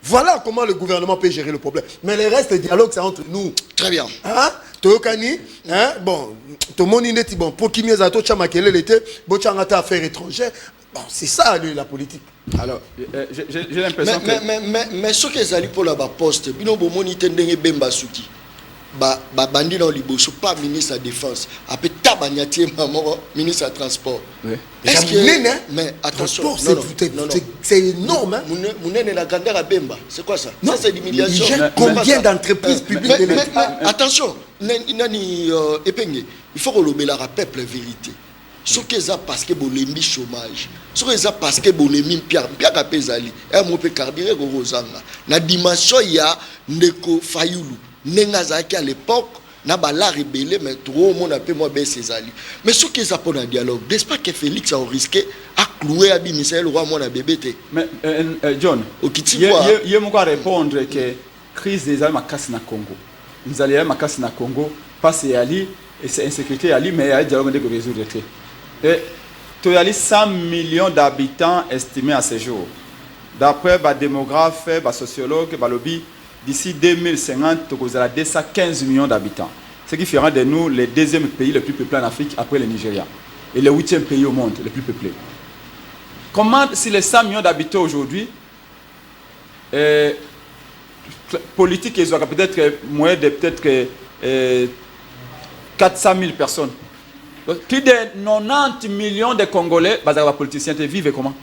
Voilà comment le gouvernement peut gérer le problème. Mais le reste, le dialogue, c'est entre nous. Très bien. Hein? Tokani, hein? Bon, tout le monde est bon. Pour qui mieux à toi, Chamakele l'été, Bochangata affaires étrangères. Bon, c'est ça, la politique. Alors, j'ai l'impression que. Mais ce que Zali pour la poste, bino bomoni tendenge bemba souki. Bandi dans liboso pas ministre de la défense après tabanyati maman ministre de la transport. Oui. Est-ce que mais attention c'est énorme hein. Mounene la grandeur à Bemba c'est quoi ça? Non, ça c'est l'humiliation. Combien d'entreprises publiques de l'État? Attention nani epenge il faut que l'obéla peuple la vérité. Ce que ça parce que bolembi chômage. Ce que ça parce que bolembi Pierre Kapezali et mon pe carburant rozanga. La dimension il y a Ndeko Fayoulou. Nengazaki à l'époque n'a pas la rébellé mais trop mon appel moi ben Césali mais ce qui est pour un dialogue n'est-ce pas que Félix a risqué à clouer à Michel roi mon bébé mais John il y a mon répondre que crise des armes à casse na Congo nous allons à casse na Congo passer ali et c'est insécurité ali mais il y a dialogue de résoudre et tu as 100 millions d'habitants estimés à ce jour d'après les démographes les sociologues les lobby. D'ici 2050, nous avons 215 millions d'habitants. Ce qui fera de nous le deuxième pays le plus peuplé en Afrique après le Nigeria. Et le 8e pays au monde le plus peuplé. Comment, si les 100 millions d'habitants aujourd'hui, politique, ils ont peut-être moins de peut-être 400 000 personnes. Donc, plus de 90 millions de Congolais, les politiciens vivent comment?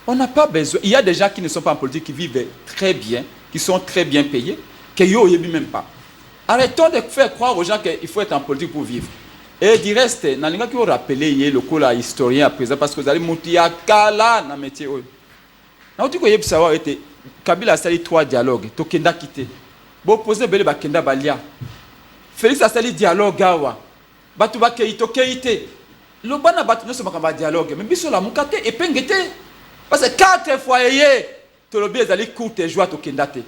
On n'a pas besoin. Il y a des gens qui ne sont pas en politique, qui vivent très bien, qui sont très bien payés, qui ne vivent même pas. Arrêtons de faire croire aux gens qu'il faut être en politique pour vivre. Et du reste, dans les gens qui ont rappelé le cours historien à présent, parce que vous allez monter à Kala dans le métier. Vous avez savoir que Kabila a sali 3 dialogues, Tokenda quitté. Vous posez Bele Bakenda Balia. Félix a sali dialogue Gawa. Batuba Keito Keite. Le bana batu ne sont pas dialogue, mais biso la mukate et pengete. Parce que 4 foyers, Tolobi est allé courte joie Tokenda te.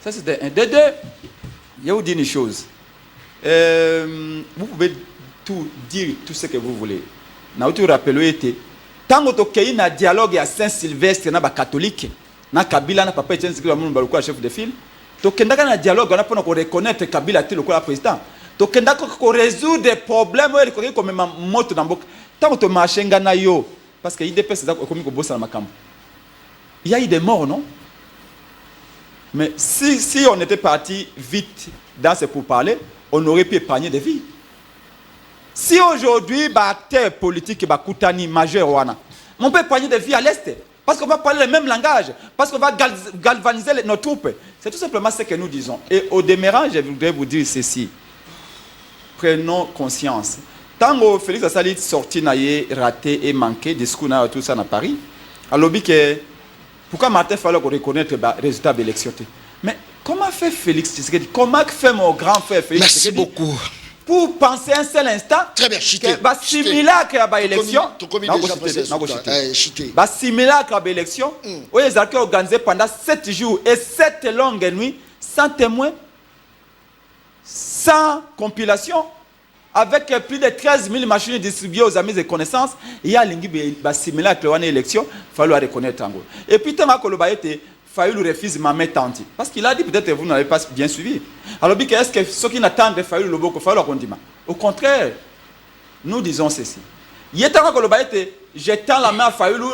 Ça c'est un des deux. Je vais vous dire une chose. Vous pouvez tout dire tout ce que vous voulez. Na vous rappelez été tant que tu as un dialogue à Saint-Sylvestre na ba catholique na Kabila na papa Etienne Tshisekedi Tshilombo baluka chef de file. Tu kenda na dialogue on a pour reconnaître Kabila te le président. Tu kenda ko résoudre des problèmes ko comme moto na mboka. Tant que tu marchenga na yo parce que IDP c'est ça comme ko bossa na makambo. Il y a eu des morts non? Mais si on était parti vite dans ce pourparlers, on aurait pu épargner des vies. Si aujourd'hui, acteur politique Koutani majeur, on peut épargner des vies à l'Est. Parce qu'on va parler le même langage. Parce qu'on va galvaniser nos troupes. C'est tout simplement ce que nous disons. Et au demeurant, je voudrais vous dire ceci. Prenons conscience. Tant que Félix Assali sorti, raté et manqué, discours tout ça à Paris, alors pourquoi Martin fallait reconnaître le résultat de l'élection? Mais comment fait Félix Tshisekedi? Comment fait mon grand frère Félix Tshisekedi? Merci beaucoup. Pour penser un seul instant, très bien, que simulacre à l'élection, simulacre à l'élection, où ils ont organisé pendant 7 jours et 7 longues nuits, sans témoin, sans compilation, avec plus de 13 000 machines distribuées aux amis et connaissances, il y a un simulacre à l'élection, il fallait reconnaître. Et puis, tant que Fayoulou refuse ma main tante. Parce qu'il a dit peut-être que vous n'avez pas bien suivi. Alors, est-ce que ceux qui n'attendent Fayoulou le Boko, Fayoulou Rondima? Au contraire, nous disons ceci. J'étends la main à Fayoulou,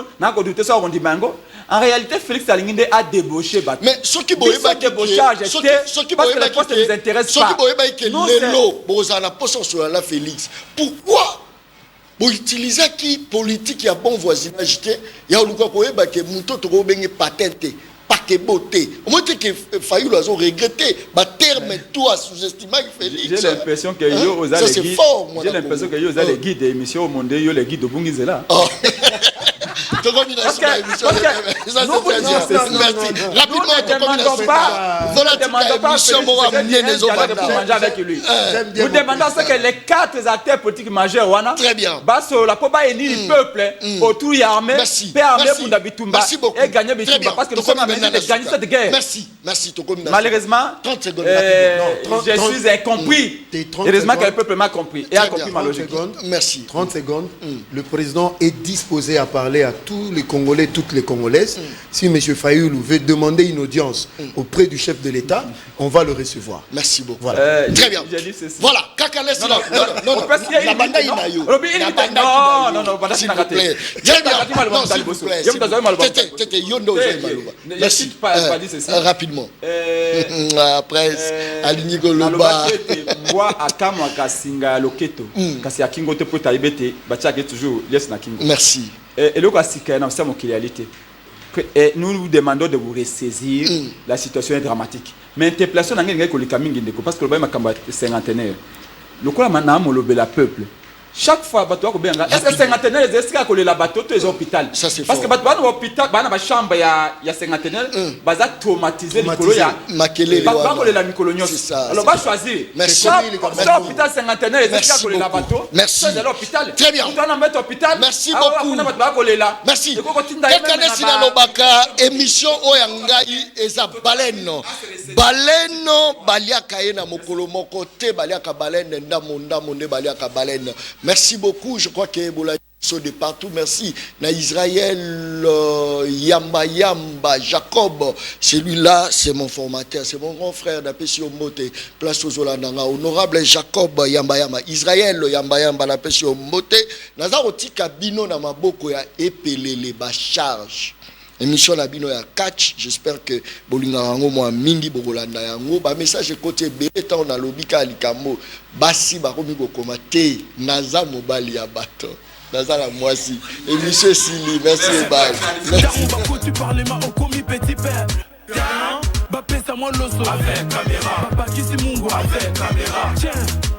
en réalité, Félix Alinginde a débauché. Mais ce qui parce que les postes ne nous intéressent pas. Félix, pourquoi vous utilisez qui politique et bon voisinage? Il y a que Mouto Togo Benge patente. Pas que beauté. Au moins que Fayoulou a regretté. Ma terme tout à sous-estimer Félix. J'ai l'impression que ça c'est fort. J'ai l'impression que vous avez les guides d'émission au monde, les guides de Bungizela. Nous ne demandons pas que les 4 acteurs politiques majeurs, très bien, la Poba est le peuple autour de l'armée, et gagner Bitumba parce que nous sommes amenés de gagner cette guerre. Merci. Malheureusement, 30 secondes. Je suis incompris. Heureusement que le peuple m'a compris et a compris ma logique. Merci. 30 secondes. Le président est disposé à parler à tous les Congolais, toutes les Congolaises. Si M. Fayoulou veut demander une audience auprès du chef de l'État, on va le recevoir. Merci beaucoup. Voilà. Très bien. Voilà. Non. S'il vous plaît. Très bien. Rapidement. Après, Aligny Goloba. Merci. Et nous vous demandons de vous ressaisir. La situation est dramatique. Mais interpellation parce que le cinquantenaire. Le quoi le peuple. Chaque fois, est-ce que cinquantenaire est-ce les bateaux les hôpitaux? Parce que dans l'hôpital, dans la chambre, il y a cinquantenaire, ils sont traumatisés. Alors, on va choisir. Chaque hôpital cinquantenaire, est-ce que les bateaux? Merci. Très bien. Merci beaucoup. Merci. Émission Oyangai eza baleno. Baleno baliaka ena mokolo moko te baliaka balene ndamo nde baliaka balene. Merci beaucoup. Je crois que Ebola sont de partout. Merci. Na Israël Yamba Jacob. Celui-là, c'est mon formateur, c'est mon grand frère d'Apesi Ombote. Place aux Olandanga. Honorable Jacob Yamba. Israël Yamba la Pesi Ombote. Nazaroti Kabino na maboko ya epelele ba charge. émission na bino ya catch. J'espère que bolinga rango mo mingi bokolanda yango ba message côté beta on a lobika likambo basi ba komi kokoma te naza mobali ya bato naza la mwasi émission Sili merci bye merci tu parles ma au commis petit peuple bah pèse à moi l'osso avec caméra papa qui si mungo avec caméra tiens